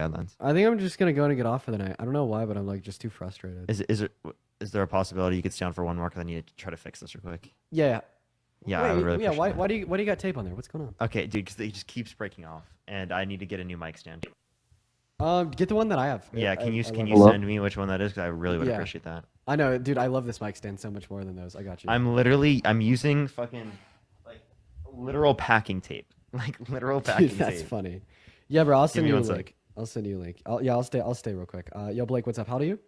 guidelines. I think I'm just gonna go and get off for the night. I don't know why, but I'm like just too frustrated. Is there a possibility you could stay on for one more? Because I need to try to fix this real quick. Yeah. Yeah, Wait, I would really. yeah. Appreciate Why do you got tape on there? What's going on? Okay, dude, because it just keeps breaking off, and I need to get a new mic stand. Get the one that I have. Yeah, can you Hello? send me which one that is? Because I really would Yeah. appreciate that. I know, dude. I love this mic stand so much more than those. I got you. I'm using fucking like literal packing tape, like literal packing Dude, that's tape. funny. Yeah, bro. I'll send me you a one sec. link. I'll send you a link. I'll stay real quick. Yo, Blake, what's up? How old are you?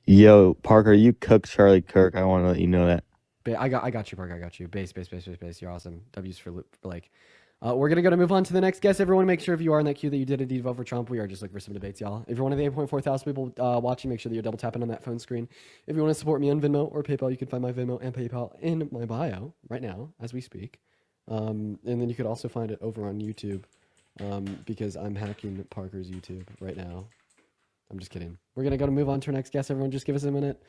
Yo, Parker, you cook Charlie Kirk. I want to let you know that. I got you, Park. I got you. Base. You're awesome. W's for Blake. We're gonna move on to the next guest. Everyone, make sure if you are in that queue that you did indeed vote for Trump. We are just looking for some debates, y'all. If you're one of the 8.4 thousand people watching, make sure that you're double tapping on that phone screen. If you want to support me on Venmo or PayPal, you can find my Venmo and PayPal in my bio right now as we speak. And then you could also find it over on YouTube because I'm hacking Parker's YouTube right now. I'm just kidding. We're gonna move on to our next guest. Everyone, just give us a minute.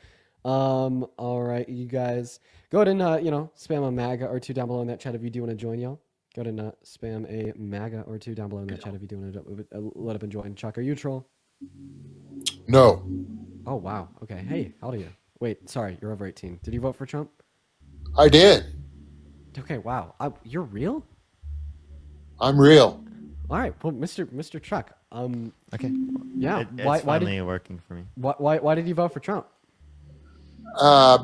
All right, you guys, go ahead and spam a MAGA or two down below in that chat if you do want to join, y'all. Go ahead and spam a MAGA or two down below in that chat if you do want to let up and join. Chuck, are you a troll? No. Oh wow. Okay. Hey, how old are you? Wait, sorry, you're over 18. Did you vote for Trump? I did. Okay. Wow. You're real? I'm real. All right. Well, Mr. Chuck. Okay. Yeah. It's why finally did working for me. why did you vote for Trump?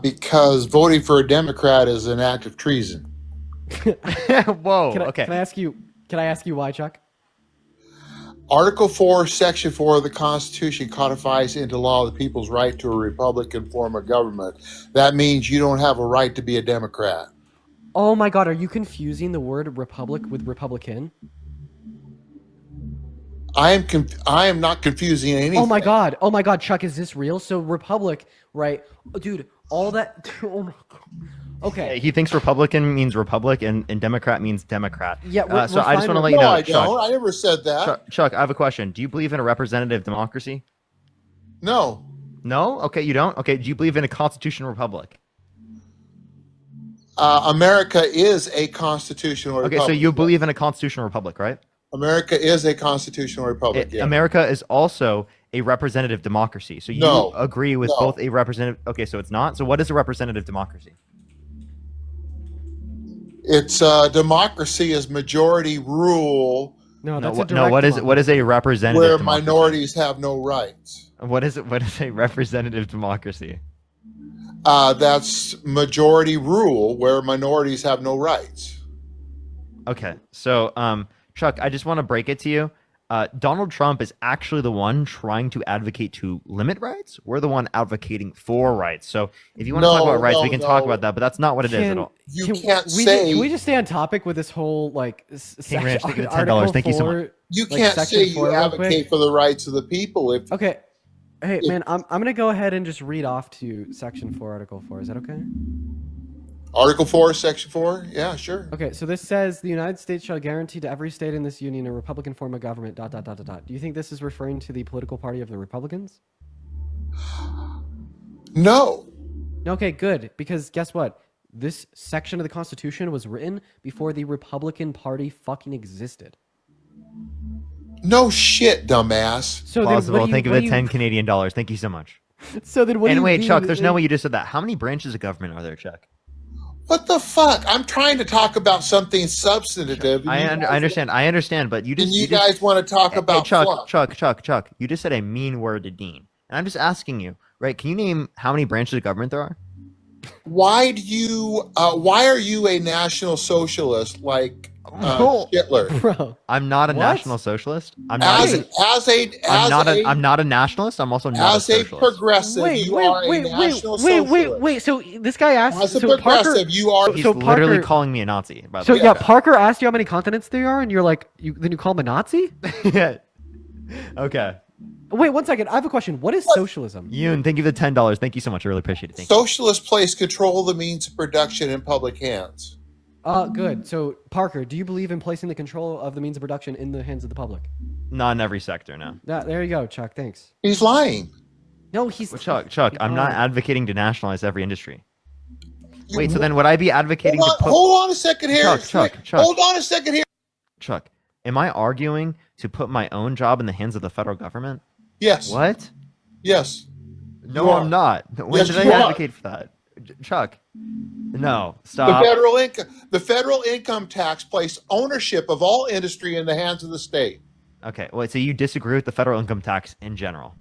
Because voting for a Democrat is an act of treason. Whoa. Okay. Can I ask you why, Chuck? Article 4, Section 4 of the Constitution codifies into law the people's right to a Republican form of government. That means you don't have a right to be a Democrat. Oh my God, are you confusing the word republic with Republican? I am not confusing anything. Oh my God, Chuck, is this real? So republic, right? Dude, all that. Oh my God. Okay. He thinks Republican means Republic and Democrat means Democrat. Yeah. So I just want to let you No, know, I Chuck, don't. I never said that. Chuck, I have a question. Do you believe in a representative democracy? No. No? Okay, you don't? Okay, do you believe in a constitutional republic? America is a constitutional Okay, republic. so you believe in a constitutional republic, right? America is a constitutional republic. Yeah. America is also a representative democracy. So you agree with both a representative. Okay, so it's not. So what is a representative democracy? It's democracy is majority rule. No, that's a direct no. What is a representative where democracy? minorities have no rights. What is a representative democracy? That's majority rule where minorities have no rights. Okay, so Chuck, I just want to break it to you. Donald Trump is actually the one trying to advocate to limit rights. We're the one advocating for rights. So if you want to talk about rights, we can talk about that, but that's not what it is at all. Can we just stay on topic with this whole like King Ranch, take the $10. Thank you so much. You can't say you advocate for the rights of the people. Okay. Hey, man, I'm going to go ahead and just read off to Section 4, Article 4. Is that okay? Article 4, Section 4? Yeah, sure. Okay, so this says the United States shall guarantee to every state in this union a Republican form of government, ... Do you think this is referring to the political party of the Republicans? No. Okay, good. Because guess what? This section of the Constitution was written before the Republican Party fucking existed. No shit, dumbass. So plausible. Think of the 10 Canadian dollars. Thank you so much. So then what do you wait, mean? Chuck, there's no way you just said that. How many branches of government are there, Chuck? What the fuck? I'm trying to talk about something substantive. I understand, but you just... And you guys want to talk about Chuck, you just said a mean word to Dean. And I'm just asking you, right, can you name how many branches of government there are? Why are you a national socialist like Hitler? Bro, I'm not a national socialist. I'm not a nationalist. I'm also not a socialist. As a progressive, you are a national socialist. Wait. So this guy asked. As a progressive, you are. He's literally calling me a Nazi. By the way. So yeah, Parker asked you how many continents there are, and you're like, then you call him a Nazi? Yeah. Okay. Wait, 1 second. I have a question. What is socialism? Yoon, thank you for the $10. Thank you so much. I really appreciate it. Thank you. Socialists place control of the means of production in public hands. Good. So, Parker, do you believe in placing the control of the means of production in the hands of the public? Not in every sector, no. There you go, Chuck. Thanks. He's lying. No, he's... Well, Chuck, I'm not advocating to nationalize every industry. Wait, so then would I be advocating to put... Hold on a second here. Chuck. Hold on a second here. Chuck, am I arguing to put my own job in the hands of the federal government? Yes. What? Yes. No, You I'm are. not. When Yes, did I you are. advocate for that? Chuck, no, The stop. federal income tax placed ownership of all industry in the hands of the state. Okay, wait, so you disagree with the federal income tax in general?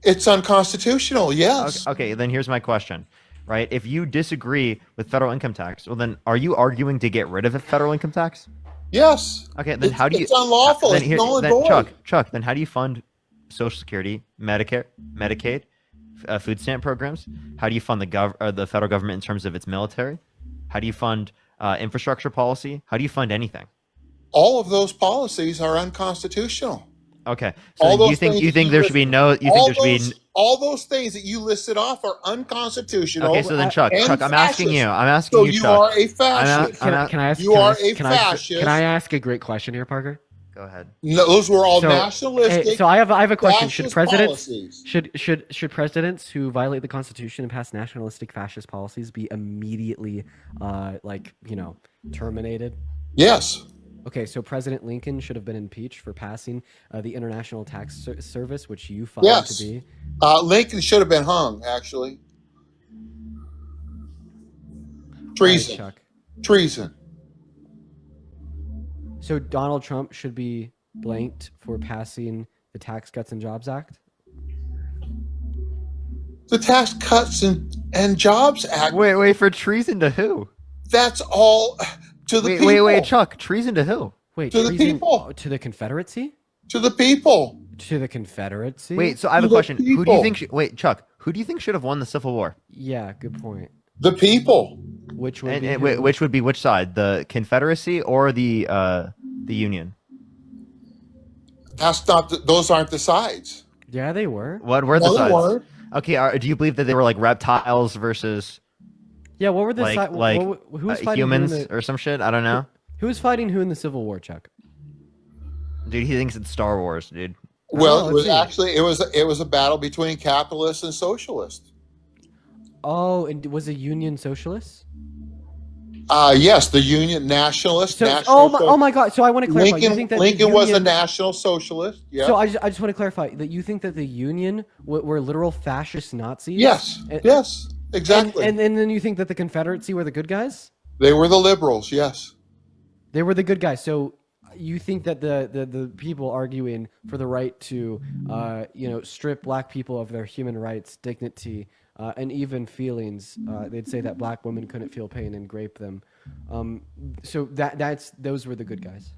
It's unconstitutional. Yes. Okay, then here's my question, right? If you disagree with federal income tax, well, then are you arguing to get rid of the federal income tax? Yes. Okay, then how do you? It's unlawful. Then It's null and then void. Chuck, then how do you fund Social Security, Medicare, Medicaid, food stamp programs? How do you fund the federal government in terms of its military? How do you fund infrastructure policy? How do you fund anything? All of those policies are unconstitutional. Okay, so All then you those think things you that think you there should be listed, no? You think there should be? all those things that you listed off are unconstitutional. Okay, so then Chuck, and I'm asking you. fascist. I'm asking So you, you Chuck. are a fascist. Can I ask? You are a fascist. Can I ask a great question here, Parker? Go ahead. No, those were all So, nationalistic. so I have a question. Should fascist presidents policies. should presidents who violate the Constitution and pass nationalistic fascist policies be immediately terminated? Yes. Okay, so President Lincoln should have been impeached for passing the International Tax Service, which you find Yes. to be. Lincoln should have been hung. Actually, treason. All right, Chuck. Treason. So Donald Trump should be blanked for passing the Tax Cuts and Jobs Act? The Tax Cuts and Jobs Act. Wait, for treason to who? That's all to the people. Wait, Chuck, treason to who? Wait, To the treason people. to the Confederacy? To the people. To the Confederacy? Wait, so I have a To the question. Who do you people. think? Wait, Chuck, who do you think should have won the Civil War? Yeah, good point. The people. Which would And, be and who? which would be which side? The Confederacy or the Union? That's not. Those aren't the sides. Yeah, they were. What were the No, they sides? weren't. Okay, do you believe that they were like reptiles versus Yeah, what were the like who was fighting humans who in the, or some shit? I don't know. who was fighting who in the Civil War, Chuck? Dude, he thinks it's Star Wars, dude. Well, Oh, it was let's see. actually it was a battle between capitalists and socialists. Oh, and was a Union socialist? Yes, the Union nationalists. So, national oh my God! So I want to clarify. You think that the Lincoln was a Union- national socialist. Yeah. So I just want to clarify that you think that the Union were literal fascist Nazis? yes. And- Yes. Exactly. And then you think that the Confederacy were the good guys? They were the liberals. Yes. They were the good guys. So you think that the people arguing for the right to strip black people of their human rights, dignity, and even feelings, they'd say that black women couldn't feel pain and grape them. So those were the good guys.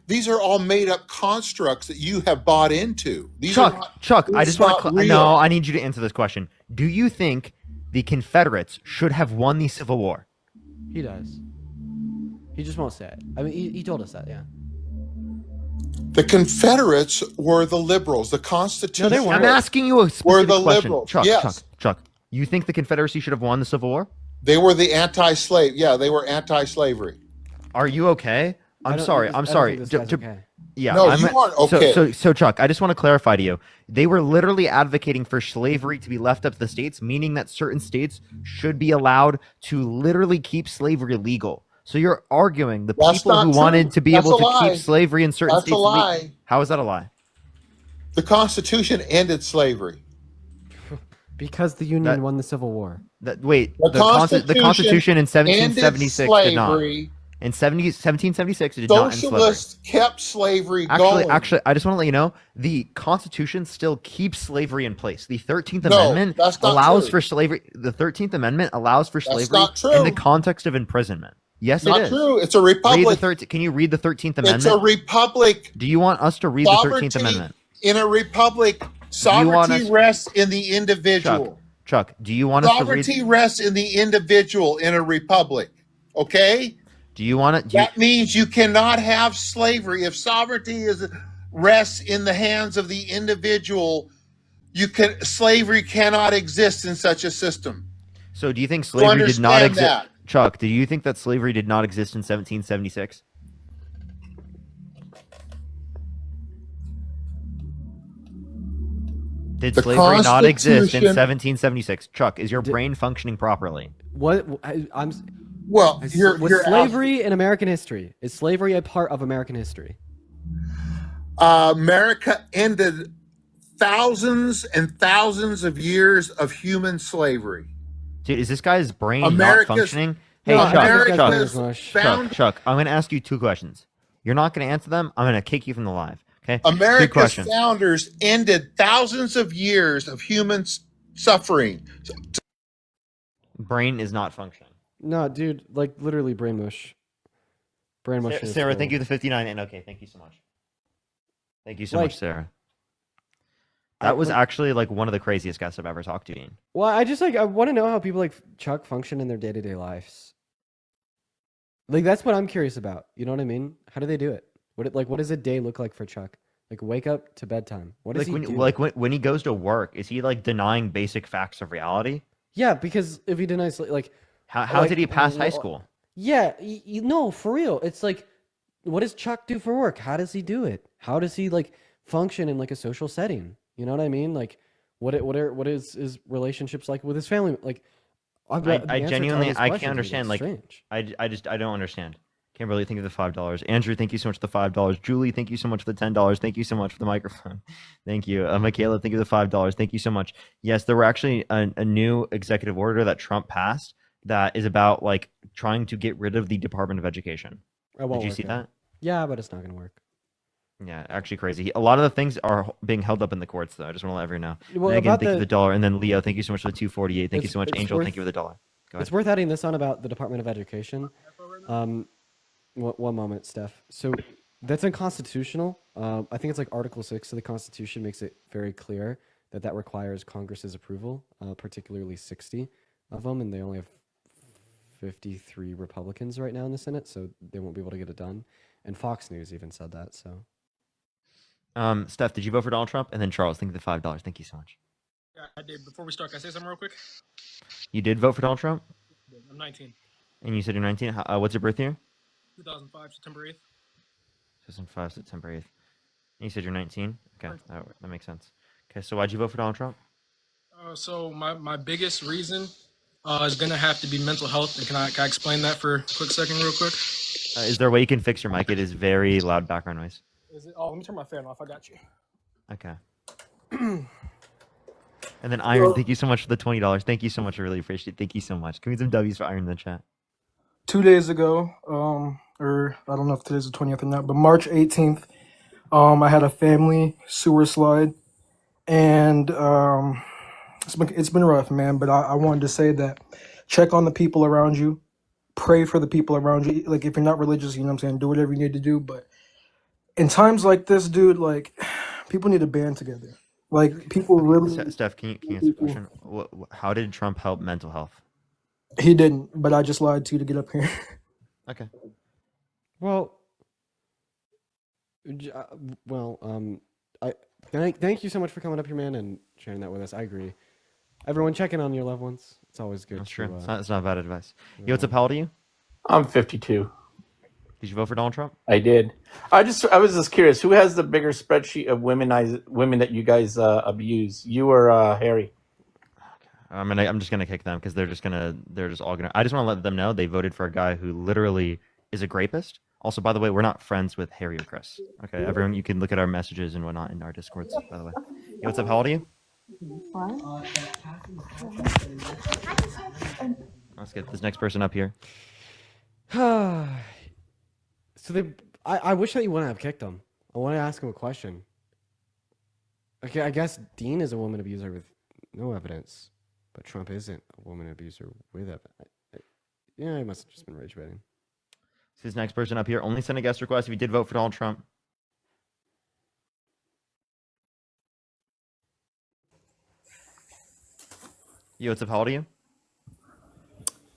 These are all made up constructs that you have bought into. These are not, Chuck, I it's just want not to. real. No, I need you to answer this question. Do you think the Confederates should have won the Civil War? He does. He just won't say it. I mean, he told us that, yeah. The Confederates were the liberals. The Constitution. No, they weren't. I'm asking you a Were specific the question. liberals, Chuck, yes. Chuck. You think the Confederacy should have won the Civil War? They were the anti-slave. Yeah, they were anti-slavery. Are you okay? I'm sorry. I don't sorry. think this guy's okay. Yeah, No, I'm, you aren't okay. So, Chuck, I just want to clarify to you. They were literally advocating for slavery to be left up to the states, meaning that certain states should be allowed to literally keep slavery legal. So you're arguing the That's people not who true. wanted to be That's able a to lie. keep slavery in certain That's a states. lie. How is that a lie? The Constitution ended slavery. Because the Union That- won the Civil War. Wait, The the Constitution in 1776 ended did not. slavery. In 1776, it did not end slavery. Socialists kept slavery Actually, going. I just want to let you know the Constitution still keeps slavery in place. The 13th No, Amendment that's not allows true. for slavery. The 13th Amendment allows for slavery not true. in the context of imprisonment. Yes, Not it is. true. It's a Read the republic. Can you read the 13th It's a Amendment? republic. Do you want us to read the 13th Sovereignty Amendment? in a republic. want Sovereignty us- rests in the individual. Chuck, do you want us to read? Sovereignty rests in the individual in a republic. Okay? Do you want it? That means you cannot have slavery. If sovereignty rests in the hands of the individual, slavery cannot exist in such a system. So do you think slavery did not understand exist? that? Chuck, do you think that slavery did not exist in 1776? Did The slavery not exist in Constitution- 1776? Chuck, is your brain functioning properly? What I'm Well, Was you're slavery in American history? Is slavery a part of American history? America ended thousands and thousands of years of human slavery. Dude, is this guy's brain not America's functioning? No, Hey, I think this Chuck, guy's Chuck, brain is mush. found Chuck, I'm going to ask you 2 questions. You're not going to answer them. I'm going to kick you from the live. Okay? 2 America's questions. founders ended thousands of years of human suffering. Brain is not functioning. No, dude, like literally brain mush. Brain mush. Sarah, thank you for the 59 and okay, thank you so much. Thank you so Like, much, Sarah. That was actually like one of the craziest guests I've ever talked to, Ian. Well, I just like I want to know how people like Chuck function in their day-to-day lives. Like that's what I'm curious about. You know what I mean? How do they do it? What does a day look like for Chuck? Like wake up to bedtime. What does he do? When he goes to work, is he like denying basic facts of reality? Yeah, because if he denies like How did he pass high school? Yeah, no, for real. It's like, what does Chuck do for work? How does he do it? How does he like function in like a social setting? You know what I mean? Like, what is his relationships like with his family? Like, I genuinely I can't understand. understand. Like, I don't understand. Kimberly, thank you for the $5. Andrew, thank you so much for the $5. Julie, thank you so much for the $10. Thank you so much for the microphone. Thank you. Michaela, thank you for the $5. Thank you so much. Yes, there were actually a new executive order that Trump passed that is about like trying to get rid of the Department of Education. Did you see that? Yeah, but it's not gonna work. Yeah, actually crazy. A lot of the things are being held up in the courts, though. I just want to let everyone know. Well, Megan, about thank you for the $1, and then Leo, thank you so much for the 248. Thank you so much, it's Angel. worth- Thank you for the $1. Go ahead. It's worth adding this on about the Department of Education. One moment, Steph. So that's unconstitutional. I think it's like Article 6 of the Constitution makes it very clear that that requires Congress's approval, particularly 60 of them, and they only have 53 Republicans right now in the Senate, so they won't be able to get it done. And Fox News even said that. So, Steph, did you vote for Donald Trump? And then Charles, thank you for the $5. Thank you so much. Yeah, I did. Before we start, can I say something real quick? You did vote for Donald Trump? I'm 19. And you said you're 19. What's your birth year? 2005, September 8th. 2005, September 8th. And you said you're 19? Okay, that makes sense. Okay, so why'd you vote for Donald Trump? So my biggest reason is going to have to be mental health. And can I explain that for a quick second real quick? Is there a way you can fix your mic? It is very loud background noise. Is it? Oh, let me turn my fan off. I got you. Okay. And then Iron, thank you so much for the $20. Thank you so much. I really appreciate it. Thank you so much. Give me some W's for Iron in the chat. 2 days ago, or I don't know if today's the 20th or not, but March 18th, I had a family sewer slide, and it's been rough, man. But I wanted to say that check on the people around you, pray for the people around you. Like if you're not religious, you know what I'm saying, do whatever you need to do. But in times like this, dude, like people need to band together. Like people really. Steph, can you answer the question? How did Trump help mental health? He didn't, but I just lied to you to get up here. Okay. well, I thank you so much for coming up here, man, and sharing that with us. I agree. Everyone, checking on your loved ones. It's always good. That's true. To, It's not bad advice. Yo, what's up? How old are you? I'm 52. Did you vote for Donald Trump? I did. I was just curious. Who has the bigger spreadsheet of women that you guys abuse? You or Harry? I'm just gonna kick them because they're just all gonna. I just want to let them know they voted for a guy who literally is a rapist. Also, by the way, we're not friends with Harry or Chris. Okay, everyone, you can look at our messages and whatnot in our discords. By the way, yo, what's up? How old are you? Let's get this next person up here. So I wish that you wouldn't have kicked him. I want to ask him a question. Okay, I guess Dean is a woman abuser with no evidence, but Trump isn't a woman abuser with evidence. Yeah, he must have just been rage baiting. So this next person up here only send a guest request if you did vote for Donald Trump. Yo, what's up? How old are you?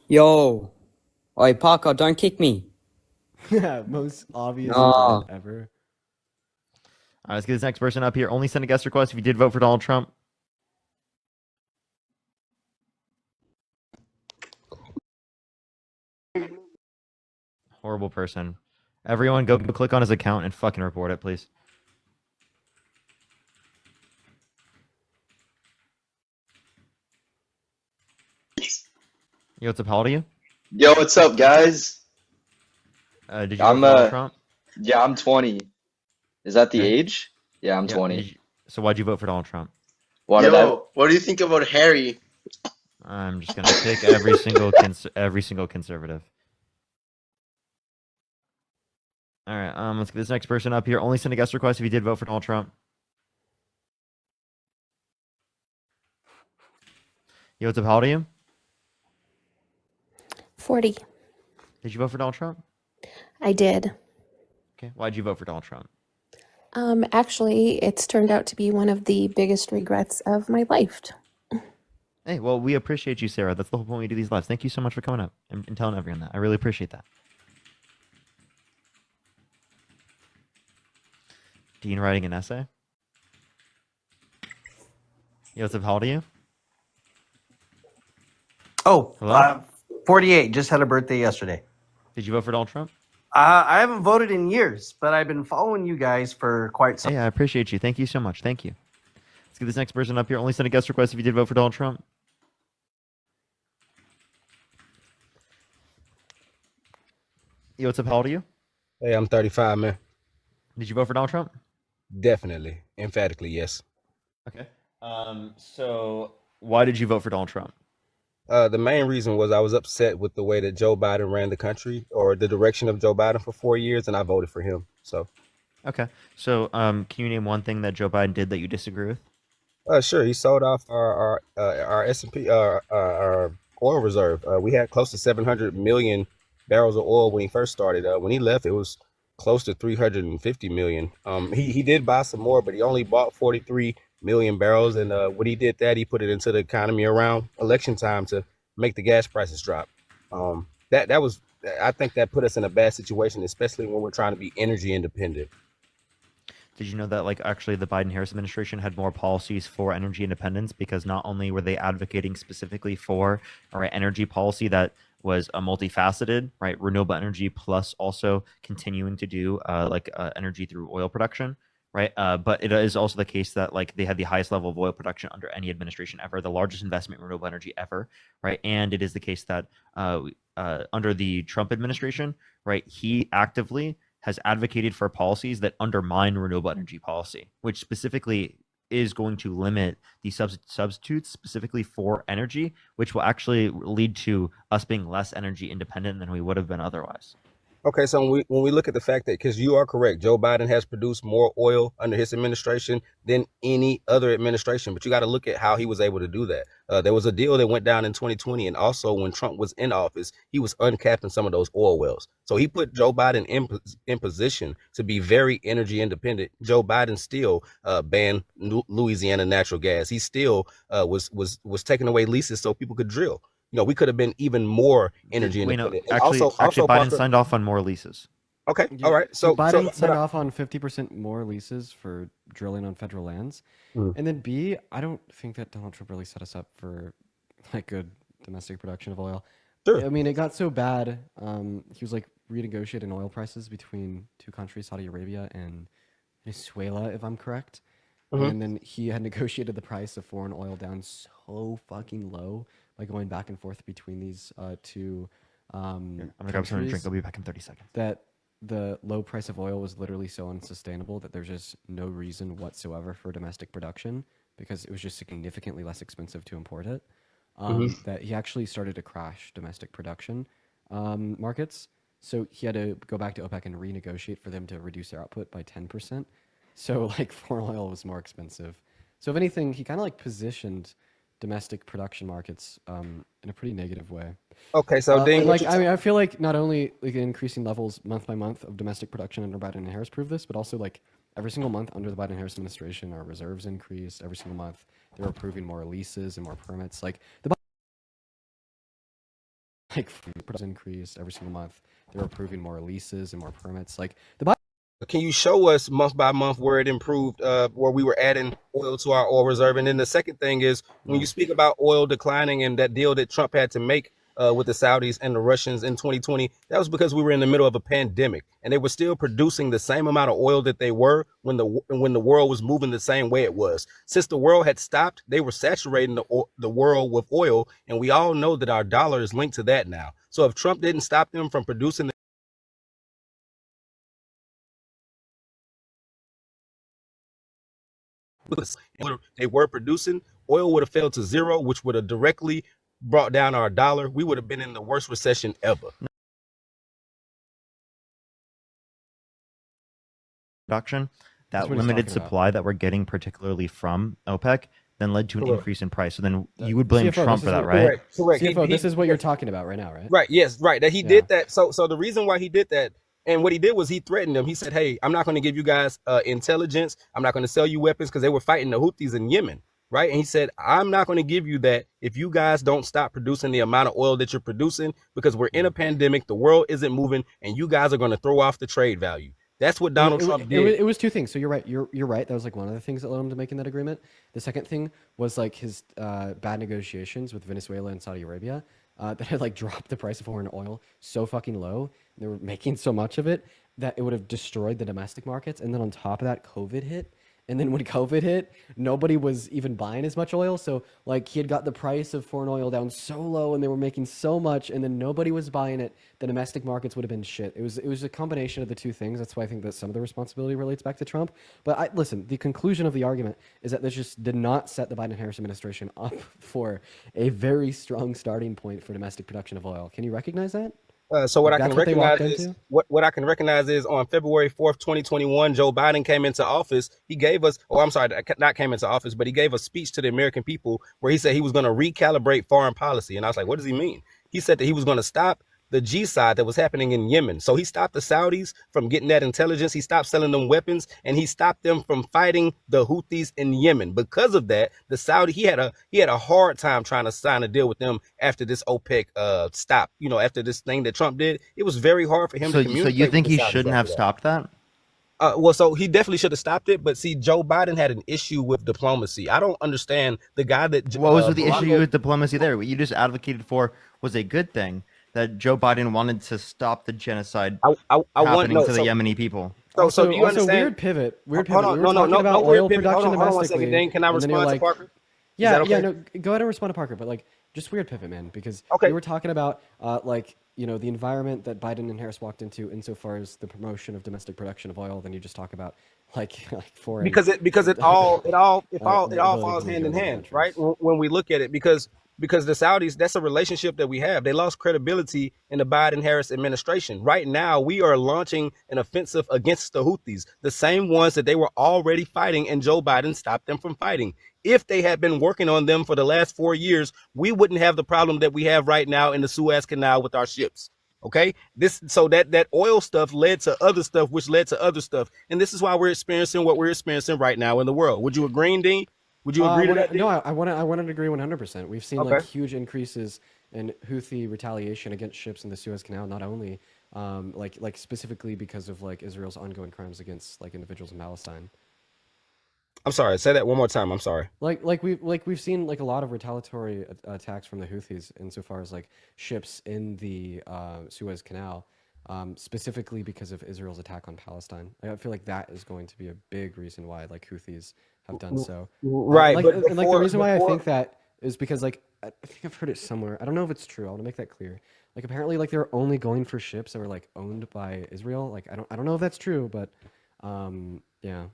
Yo, oi Parker, don't kick me. Yeah, most obvious No. threat ever. All right, let's get this next person up here. Only send a guest request if you did vote for Donald Trump. Horrible person. Everyone, go click on his account and fucking report it, please. Yo, what's up? How old are you? Yo, what's up, guys? Did you vote I'm for Donald Trump? yeah, I'm 20. Is that the Okay. age? Yeah, I'm Yeah. 20. So why'd you vote for Donald Trump? Why did I? What do you think about Harry? I'm just gonna pick every single conservative. All right. Let's get this next person up here. Only send a guest request if you did vote for Donald Trump. Yo, what's up? How old are you? 40. Did you vote for Donald Trump? I did. Okay. Why'd you vote for Donald Trump? Actually, it's turned out to be one of the biggest regrets of my life. Hey, well, we appreciate you, Sarah. That's the whole point we do these lives. Thank you so much for coming up and telling everyone that. I really appreciate that. Dean writing an essay? Yo, what's up? How old are you? Oh, Hello? 48. Just had a birthday yesterday. Did you vote for Donald Trump? I haven't voted in years, but I've been following you guys for quite some. Hey, I appreciate you. Thank you so much. Thank you. Let's get this next person up here. Only send a guest request if you did vote for Donald Trump. Yo, what's up? How old are you? Hey, I'm 35, man. Did you vote for Donald Trump? Definitely. Emphatically, yes. Okay. So why did you vote for Donald Trump? The main reason was I was upset with the way that Joe Biden ran the country or the direction of Joe Biden for 4 years, and I voted for him. So, Okay. So can you name one thing that Joe Biden did that you disagree with? sure, he sold off our S&P our oil reserve. We had close to 700 million barrels of oil when he first started. When he left, it was close to 350 million. He did buy some more, but he only bought 43 million barrels. And when he did that, he put it into the economy around election time to make the gas prices drop. That was, I think that put us in a bad situation, especially when we're trying to be energy independent. Did you know that like actually the Biden-Harris administration had more policies for energy independence because not only were they advocating specifically for energy policy that was multifaceted, right, renewable energy plus also continuing to do energy through oil production, right? But it is also the case that like they had the highest level of oil production under any administration ever, the largest investment in renewable energy ever, right? And it is the case that under the Trump administration, right, he actively has advocated for policies that undermine renewable energy policy, which specifically is going to limit the substitutes specifically for energy, which will actually lead to us being less energy independent than we would have been otherwise. Okay, so when we look at the fact that, because you are correct, Joe Biden has produced more oil under his administration than any other administration, but you got to look at how he was able to do that. There was a deal that went down in 2020, and also when Trump was in office, he was uncapping some of those oil wells. So he put Joe Biden in position to be very energy independent. Joe Biden still banned Louisiana natural gas. He still was taking away leases so people could drill. We could have been even more energy independent. And Actually, Biden Parker, signed off on more leases. Okay, all right. So Biden but signed off on 50% more leases for drilling on federal lands, and then B, I don't think that Donald Trump really set us up for like good domestic production of oil. Sure. I mean, it got so bad. He was like renegotiating oil prices between two countries, Saudi Arabia and Venezuela, if I'm correct. And then he had negotiated the price of foreign oil down so fucking low by going back and forth between these two I'm gonna grab something to drink. I'll be back in 30 seconds. that the low price of oil was literally so unsustainable that there's just no reason whatsoever for domestic production because it was just significantly less expensive to import it. That he actually started to crash domestic production markets. So he had to go back to OPEC and renegotiate for them to reduce their output by 10%. So like foreign oil was more expensive. So if anything, he kind of like positioned domestic production markets in a pretty negative way. Okay, so Dean, I feel like not only like increasing levels month by month of domestic production under Biden and Harris proved this, but also like every single month under the Biden-Harris administration, our reserves increased. Every single month, they were approving more leases and more permits. Like production increased every single month. They were approving more leases and more permits. Like the can you show us month by month where it improved, where we were adding oil to our oil reserve? And then the second thing is when you speak about oil declining and that deal that Trump had to make with the Saudis and the Russians in 2020, that was because we were in the middle of a pandemic, and they were still producing the same amount of oil that they were when the world was moving the same way it was. Since the world had stopped, they were saturating the world with oil, and we all know that our dollar is linked to that now. So if Trump didn't stop them from producing they were producing, oil would have fell to zero, which would have directly brought down our dollar. We would have been in the worst recession ever. Production, That's that what he's limited talking about. supply that we're getting, particularly from OPEC, then led to an Correct. increase in price. So then you would blame CFO, Trump this for is that, what- right? Correct. CFO, this is what you're talking about right now, right? Right. Yes. Right. That he Yeah. did that. So the reason why he did that, and what he did was he threatened them. He said, "Hey, I'm not going to give you guys intelligence. I'm not going to sell you weapons," because they were fighting the Houthis in Yemen. Right. And he said, "I'm not going to give you that if you guys don't stop producing the amount of oil that you're producing, because we're in a pandemic. The world isn't moving, and you guys are going to throw off the trade value." That's what Donald Trump did. It was two things. So you're right. You're right. That was like one of the things that led him to making that agreement. The second thing was like his bad negotiations with Venezuela and Saudi Arabia that had like dropped the price of foreign oil so fucking low. And they were making so much of it that it would have destroyed the domestic markets. And then on top of that, COVID hit. And then when COVID hit, nobody was even buying as much oil. So like he had got the price of foreign oil down so low and they were making so much and then nobody was buying it. The domestic markets would have been shit. It was a combination of the two things. That's why I think that some of the responsibility relates back to Trump. But listen, the conclusion of the argument is that this just did not set the Biden-Harris administration up for a very strong starting point for domestic production of oil. Can you recognize that? So what I That's can what they recognize walked is into? what I can recognize is on February 4th, 2021, Joe Biden came into office. He gave us, oh, I'm sorry, not came into office, but he gave a speech to the American people where he said he was going to recalibrate foreign policy. And I was like, what does he mean? He said that he was going to stop the G-side that was happening in Yemen. So he stopped the Saudis from getting that intelligence. He stopped selling them weapons, and he stopped them from fighting the Houthis in Yemen. Because of that, the Saudi he had a hard time trying to sign a deal with them after this OPEC stop. You know, after this thing that Trump did, it was very hard for him to So communicate. you think with he the Saudis shouldn't after have that. stopped that? Well, so he definitely should have stopped it. But see, Joe Biden had an issue with diplomacy. I don't understand the guy that. What was the issue with diplomacy there? What you just advocated for was a good thing, that Joe Biden wanted to stop the genocide happening to the Yemeni people. So do you understand? Weird pivot. Weird Hold pivot. on, We were talking about weird oil pivot. production Hold on one domestically. second, Dane. Can I and then you're respond to like, Parker? Yeah, that okay? yeah, no, go ahead and respond to Parker. But like, just weird pivot, man, because Okay. we were talking about like, you know, the environment that Biden and Harris walked into insofar as the promotion of domestic production of oil. Then you just talk about like foreign because it all ability falls to hand in major hand, countries. right? When we look at it, because the Saudis, that's a relationship that we have. They lost credibility in the Biden-Harris administration. Right now, we are launching an offensive against the Houthis, the same ones that they were already fighting, and Joe Biden stopped them from fighting. If they had been working on them for the last 4 years, we wouldn't have the problem that we have right now in the Suez Canal with our ships. Okay, that oil stuff led to other stuff, which led to other stuff, and this is why we're experiencing what we're experiencing right now in the world. Would you agree, Dean? Would you agree to that? No, I want to agree 100%. We've seen like Okay. huge increases in Houthi retaliation against ships in the Suez Canal, not only like specifically because of like Israel's ongoing crimes against like individuals in Palestine. I'm sorry. Say that one more time. I'm sorry. Like we've seen like a lot of retaliatory attacks from the Houthis insofar as like ships in the Suez Canal, specifically because of Israel's attack on Palestine. I feel like that is going to be a big reason why like Houthis have done so. Right, Like, but and like the before- reason why I before- think that is because like I think I've heard it somewhere. I don't know if it's true. I want to make that clear. Like apparently like they're only going for ships that were like owned by Israel. Like I don't know if that's true, but yeah.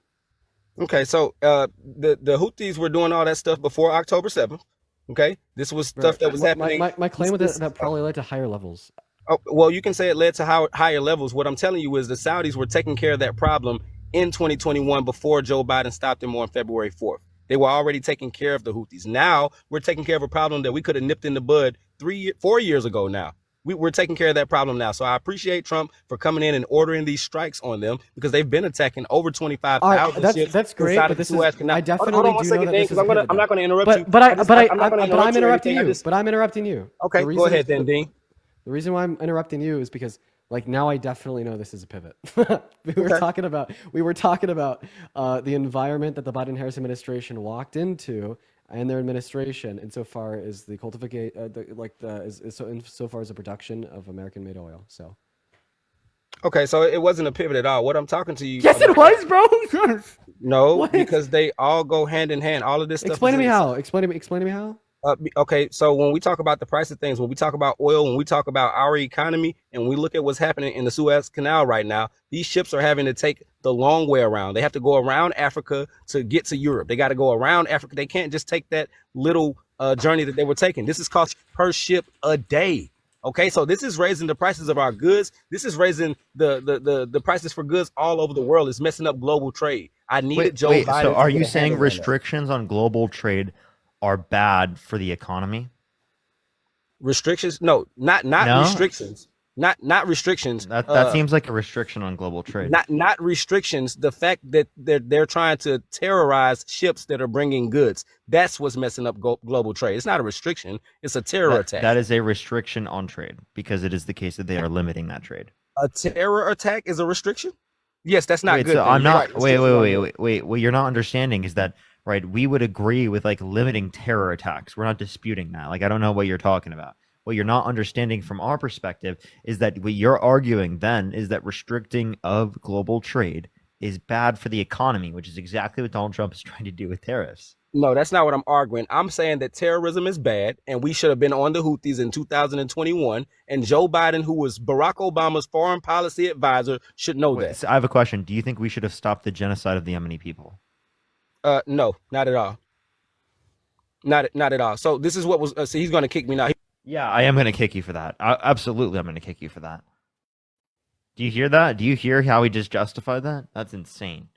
Okay, so the Houthis were doing all that stuff before October 7th. Okay, this was stuff that was happening. My claim with that probably led to higher levels. Oh, well, you can say it led to higher levels. What I'm telling you is the Saudis were taking care of that problem in 2021 before Joe Biden stopped them on February 4th. They were already taking care of the Houthis. Now we're taking care of a problem that we could have nipped in the bud 4 years ago now. We're taking care of that problem now. So I appreciate Trump for coming in and ordering these strikes on them because they've been attacking over 25,000 ships. That's great, inside but of the this is Suez Canal. I definitely Hold on one do know second, that Dane, this is because a I'm not going to interrupt you. But I'm not gonna interrupt interrupting you. I just- But I'm interrupting you. Okay, The go reason- ahead then, Dean. The reason why I'm interrupting you is because like now I definitely know this is a pivot. we were Okay. talking about the environment that the Biden-Harris administration walked into and their administration insofar as the insofar as the production of American-made oil. So. Okay, so it wasn't a pivot at all. What I'm talking to you Yes, it about? was, bro. No, What? because they all go hand in hand. All of this stuff. Explain to me how. Explain to me how. Okay, so when we talk about the price of things, when we talk about oil, when we talk about our economy, and we look at what's happening in the Suez Canal right now, these ships are having to take the long way around. They have to go around Africa to get to Europe. They got to go around Africa. They can't just take that little journey that they were taking. This is cost per ship a day. Okay, so this is raising the prices of our goods. This is raising the prices for goods all over the world. It's messing up global trade. I needed Joe Biden. So are to you get a saying handle on that. restrictions on global trade are bad for the economy? Restrictions? No, not No? restrictions. Not restrictions. That seems like a restriction on global trade. Not restrictions. The fact that they're trying to terrorize ships that are bringing goods. That's what's messing up global trade. It's not a restriction. It's a terror attack. That is a restriction on trade because it is the case that they are limiting that trade. A terror attack is a restriction? Yes, that's not good. So then. I'm You're not. right. Wait. What you're not understanding is that right. We would agree with like limiting terror attacks. We're not disputing that. Like I don't know what you're talking about. What you're not understanding from our perspective is that what you're arguing then is that restricting of global trade is bad for the economy, which is exactly what Donald Trump is trying to do with tariffs. No, that's not what I'm arguing. I'm saying that terrorism is bad, and we should have been on the Houthis in 2021. And Joe Biden, who was Barack Obama's foreign policy advisor, should know that. So I have a question. Do you think we should have stopped the genocide of the Yemeni people? No, not at all. Not at all. So this is what was. So he's going to kick me now. Yeah, I am going to kick you for that. Absolutely, I'm going to kick you for that. Do you hear that? Do you hear how he just justified that? That's insane.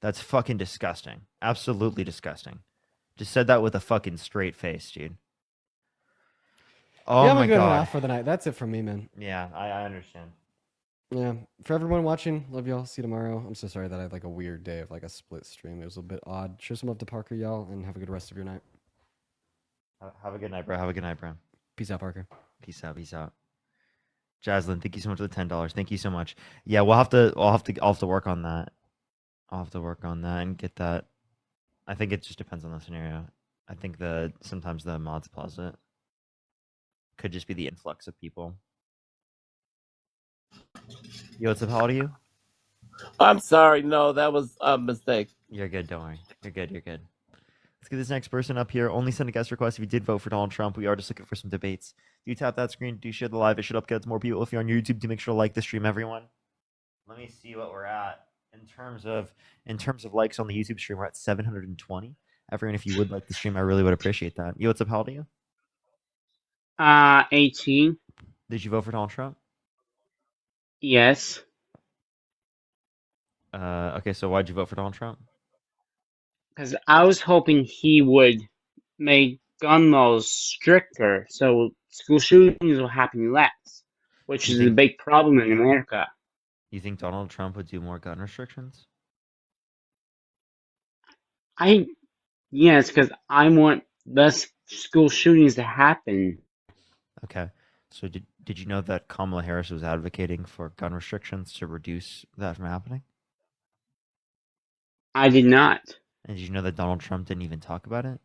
That's fucking disgusting. Absolutely disgusting. Just said that with a fucking straight face, dude. Oh my good god. enough for the night. That's it from me, man. Yeah, I understand. Yeah, for everyone watching, love y'all. See you tomorrow. I'm so sorry that I had like a weird day of like a split stream. It was a bit odd. Show some love to Parker, y'all, and have a good rest of your night. Have a good night, bro. Have a good night, bro. Peace out, Parker. Peace out. Peace out. Jaslyn, thank you so much for the $10. Thank you so much. Yeah, I'll have to work on that. I'll have to work on that and get that. I think it just depends on the scenario. I think sometimes the mods plaza could just be the influx of people. Yo, what's up? How old are you? I'm sorry. No, that was a mistake. You're good. Don't worry. You're good. You're good. Let's get this next person up here. Only send a guest request if you did vote for Donald Trump. We are just looking for some debates. Do tap that screen. Do share the live. It should upload to more people. If you're on YouTube, do make sure to like the stream, everyone. Let me see what we're at in terms of likes on the YouTube stream. We're at 720. Everyone, if you would like the stream, I really would appreciate that. Yo, what's up? How old are you? 18. Did you vote for Donald Trump? Yes. Okay, so why'd you vote for Donald Trump? Because I was hoping he would make gun laws stricter so school shootings will happen less, which is a big problem in America. You think Donald Trump would do more gun restrictions? Yes, because I want less school shootings to happen. Okay. So did you know that Kamala Harris was advocating for gun restrictions to reduce that from happening? I did not. And did you know that Donald Trump didn't even talk about it?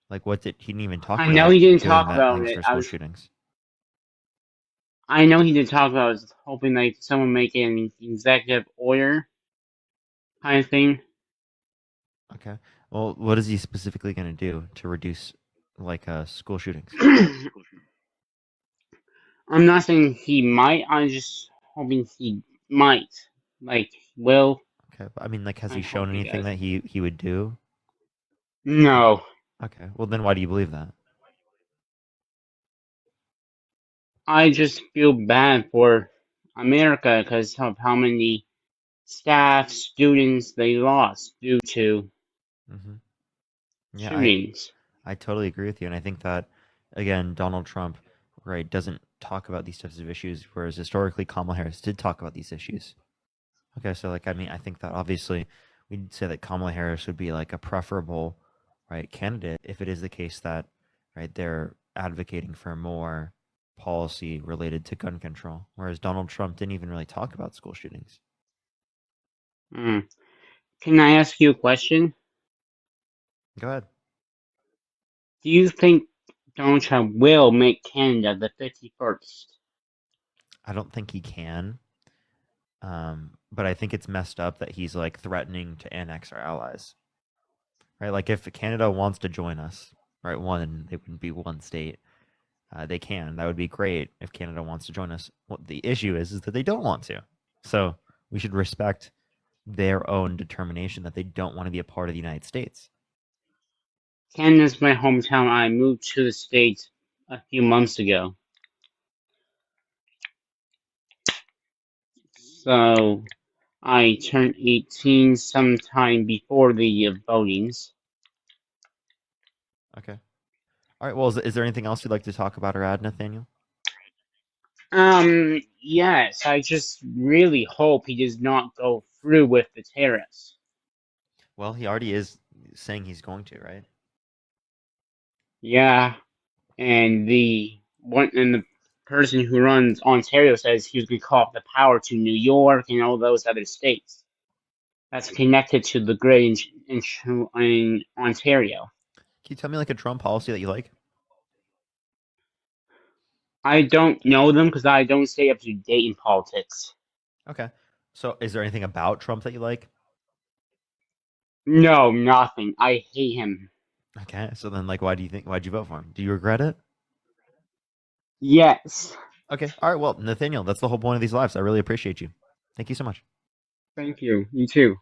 Like, he didn't even talk about it. I know he didn't talk doing about things it. for school shootings. I know he didn't talk about it. I was hoping like someone make an executive order kind of thing. Okay. Well, what is he specifically going to do to reduce, like, school shootings? I'm not saying he might. I'm just hoping he might. Like, will. Okay. But, I mean, like, has he shown anything that he would do? No. Okay. Well, then why do you believe that? I just feel bad for America because of how many staff, students they lost due to shootings. I totally agree with you. And I think that, again, Donald Trump, right, doesn't talk about these types of issues, whereas historically Kamala Harris did talk about these issues. Okay, so, like, I mean, I think that obviously we'd say that Kamala Harris would be, like, a preferable, right, candidate if it is the case that, right, they're advocating for more policy related to gun control, whereas Donald Trump didn't even really talk about school shootings. Can I ask you a question? Go ahead. Do you think Donald Trump will make Canada the 51st? I don't think he can. But I think it's messed up that he's like threatening to annex our allies. Right? Like if Canada wants to join us, right? One, they wouldn't be one state. They can. That would be great if Canada wants to join us. What the issue is that they don't want to. So we should respect their own determination that they don't want to be a part of the United States. Canada's my hometown. I moved to the States a few months ago. So I turned 18 sometime before the votings. Okay. All right. Well, is there anything else you'd like to talk about or add, Nathaniel? Yes, I just really hope he does not go through with the tariffs. Well, he already is saying he's going to, right? Yeah, and the person who runs Ontario says he was going to call off the power to New York and all those other states. That's connected to the grid in Ontario. Can you tell me like a Trump policy that you like? I don't know them because I don't stay up to date in politics. Okay. So is there anything about Trump that you like? No, nothing. I hate him. Okay. So then like why'd you vote for him? Do you regret it? Yes. Okay. All right. Well, Nathaniel, that's the whole point of these lives. I really appreciate you. Thank you so much. Thank you. You too.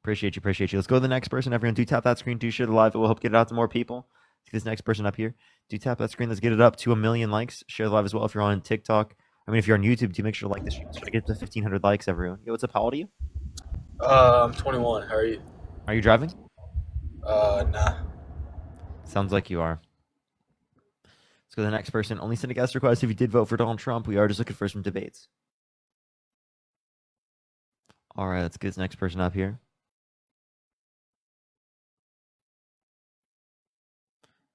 Appreciate you. Appreciate you. Let's go to the next person. Everyone, do tap that screen. Do share the live. It will help get it out to more people. Let's get this next person up here. Do tap that screen. Let's get it up to 1 million likes. Share the live as well if you're on TikTok. I mean, if you're on YouTube, do make sure to like this. Try to get to 1,500 likes, everyone. Yo, what's up? How old are you? I'm 21. How are you? Are you driving? Nah. Sounds like you are. Let's go to the next person. Only send a guest request if you did vote for Donald Trump. We are just looking for some debates. All right, let's get this next person up here.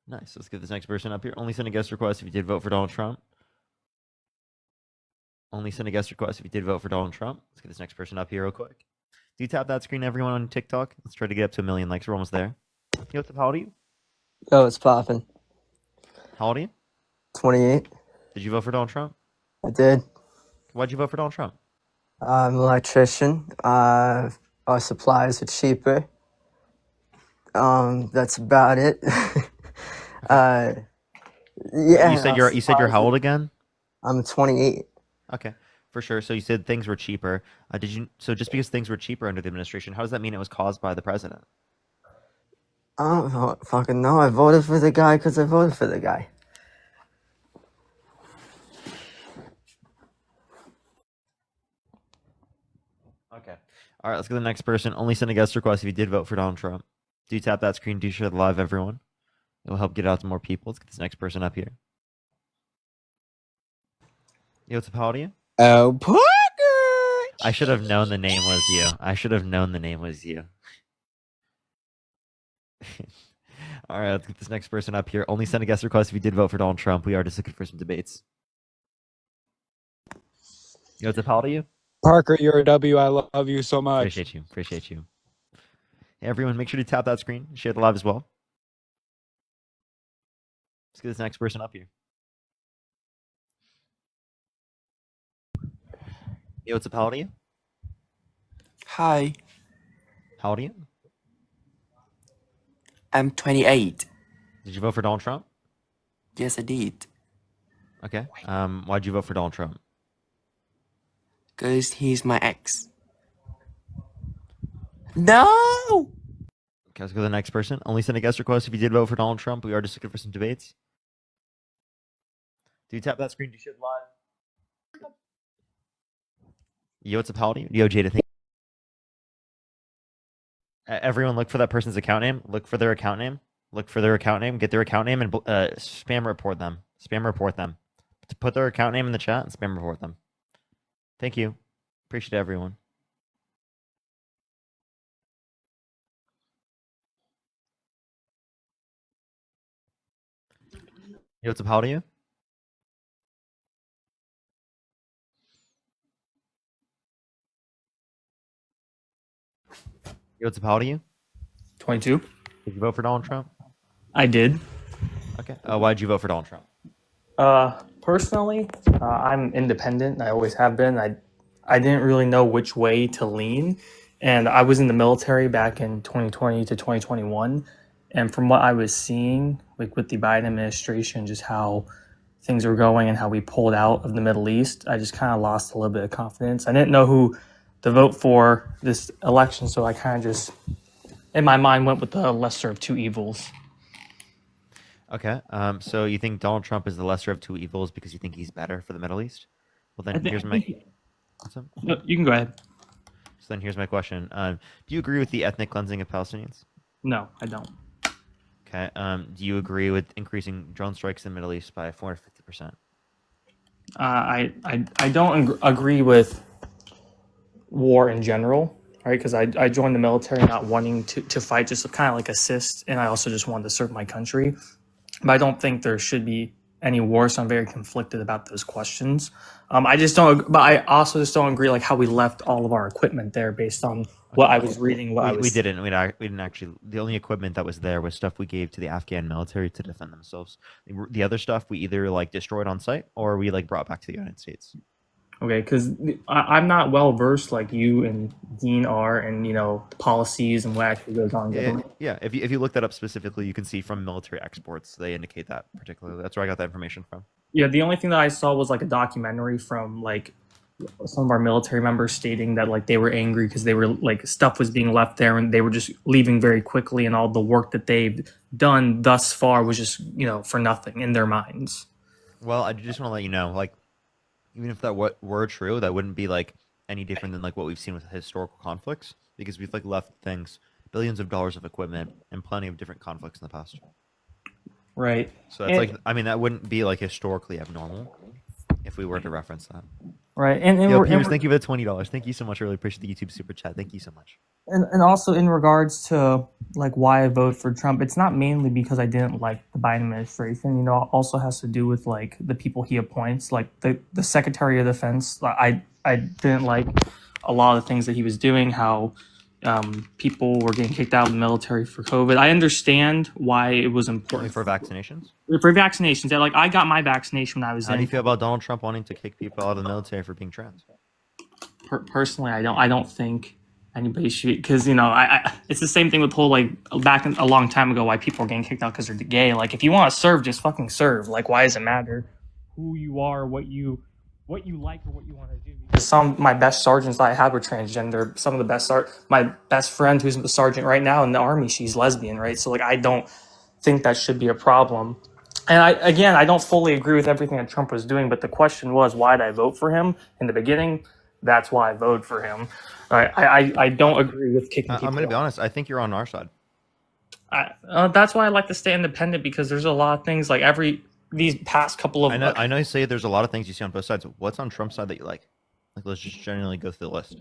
Nice. Let's get this next person up here. Only send a guest request if you did vote for Donald Trump. Only send a guest request if you did vote for Donald Trump. Let's get this next person up here real quick. Do you tap that screen, everyone, on TikTok? Let's try to get up to 1 million likes. We're almost there. Yo, what's up? How old are you? Yo, it's popping. How old are you? 28. Did you vote for Donald Trump? I did. Why'd you vote for Donald Trump? I'm an electrician. Our supplies are cheaper. That's about it. Yeah. You said you're how old again? I'm 28. Okay, for sure. So you said things were cheaper. So just because things were cheaper under the administration, how does that mean it was caused by the president? I don't fucking know. I voted for the guy because I voted for the guy. Okay. All right, let's go to the next person. Only send a guest request if you did vote for Donald Trump. Do tap that screen. Do share the live, everyone. It will help get it out to more people. Let's get this next person up here. Yo, what's up? How old are you? Oh, Parker! I should have known the name was you. I should have known the name was you. All right, let's get this next person up here. Only send a guest request if you did vote for Donald Trump. We are just looking for some debates. Yo, what's up? How old are you? Parker, you're a W. I love you so much. Appreciate you. Appreciate you. Hey, everyone, make sure to tap that screen. Share the live as well. Let's get this next person up here. Yo, what's up? How old are you? Hi, How old are you? I'm 28. Did you vote for Donald Trump? Yes, I did. Okay. Why'd you vote for Donald Trump? Because he's my ex. No! Okay, let's go to the next person. Only send a guest request if you did vote for Donald Trump. We are just looking for some debates. Do you tap that screen? Do you share the live? Yo, what's up? How old are you? Yo, Jada, thank everyone look for that person's account name. Look for their account name. Look for their account name. Get their account name and spam report them. Spam report them. Put their account name in the chat and spam report them. Thank you. Appreciate everyone. Yo, what's up? How old are you? Yo, what's up? How old are you? 22. Did you vote for Donald Trump? I did. Okay. Why did you vote for Donald Trump? Personally, I'm independent. I always have been. I didn't really know which way to lean, and I was in the military back in 2020 to 2021, and from what I was seeing, like with the Biden administration, just how things were going and how we pulled out of the Middle East, I just kind of lost a little bit of confidence. I didn't know who to vote for this election, so I kind of just, in my mind, went with the lesser of two evils. Okay. So you think Donald Trump is the lesser of two evils because you think he's better for the Middle East? Well, then here's my. Awesome. No, you can go ahead. So then here's my question. Do you agree with the ethnic cleansing of Palestinians? No, I don't. Okay. Do you agree with increasing drone strikes in the Middle East by 450%? I don't agree with war in general, right? Because I joined the military not wanting to fight, just to kind of like assist, and I also just wanted to serve my country. But I don't think there should be any war, so I'm very conflicted about those questions. I just don't, but I also just don't agree like how we left all of our equipment there based on what I was reading. We didn't. We didn't actually. The only equipment that was there was stuff we gave to the Afghan military to defend themselves. The other stuff we either like destroyed on site or we like brought back to the United States. Okay, because I'm not well versed like you and Dean are, and policies and what actually goes on in government. Yeah. If you look that up specifically, you can see from military exports they indicate that particularly. That's where I got that information from. Yeah, the only thing that I saw was like a documentary from like some of our military members stating that like they were angry because they were like stuff was being left there and they were just leaving very quickly, and all the work that they've done thus far was just for nothing in their minds. Well, I just want to let you know, like, even if that were true, that wouldn't be like any different than like what we've seen with historical conflicts, because we've like left things, billions of dollars of equipment and plenty of different conflicts in the past. Right. So that's like, I mean, that wouldn't be like historically abnormal if we were to reference that. Right. And Yo, Peters, thank you for the $20. Thank you so much. I really appreciate the YouTube super chat. Thank you so much. And also in regards to like why I vote for Trump, it's not mainly because I didn't like the Biden administration. It also has to do with like the people he appoints, like the Secretary of Defense. I didn't like a lot of the things that he was doing. How people were getting kicked out of the military for COVID. I understand why it was important for vaccinations. For vaccinations, yeah, like I got my vaccination when I was How do you feel about Donald Trump wanting to kick people out of the military for being trans? Personally, I don't think anybody should, because it's the same thing with whole like back a long time ago why people were getting kicked out because they're gay. Like if you want to serve, just fucking serve. Like why does it matter who you are, what you like, or what you want to do? Because some of my best sergeants that I had were transgender. Some of the best my best friend who's a sergeant right now in the army, she's lesbian, right? So like I don't think that should be a problem. And I don't fully agree with everything that Trump was doing, but the question was, why did I vote for him in the beginning? That's why I voted for him. I don't agree with kicking people I'm going to be out. honest. I think you're on our side. That's why I like to stay independent, because there's a lot of things like these past couple of. I know you say there's a lot of things you see on both sides. What's on Trump's side that you like? Like, let's just generally go through the list.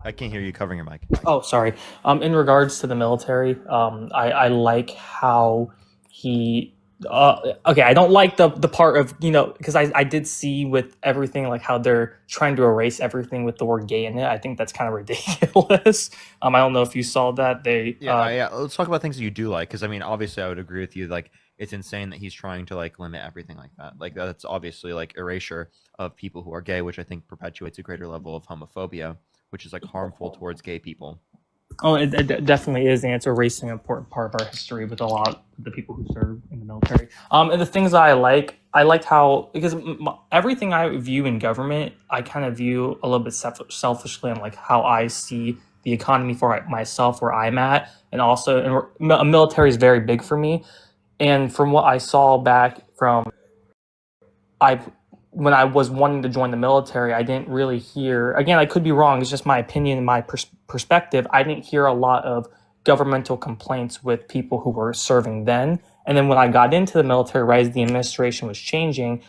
I can't hear you covering your mic. Oh, sorry. In regards to the military, I like how he. Okay, I don't like the part of because I did see with everything like how they're trying to erase everything with the word gay in it. I think that's kind of ridiculous. I don't know if you saw that. Yeah. Let's talk about things that you do like, because I mean, obviously, I would agree with you. Like, it's insane that he's trying to like limit everything like that. Like, that's obviously like erasure of people who are gay, which I think perpetuates a greater level of homophobia, which is like harmful towards gay people. Oh, it definitely is, and it's erasing an important part of our history with a lot of the people who serve in the military. And the things I liked how, because everything I view in government, I kind of view a little bit selfishly on like how I see the economy for myself, where I'm at, and also military is very big for me. And from what I saw back from when I was wanting to join the military, I didn't really hear, again, I could be wrong, it's just my opinion and my perspective, I didn't hear a lot of governmental complaints with people who were serving then. And then when I got into the military, right as the administration was changing,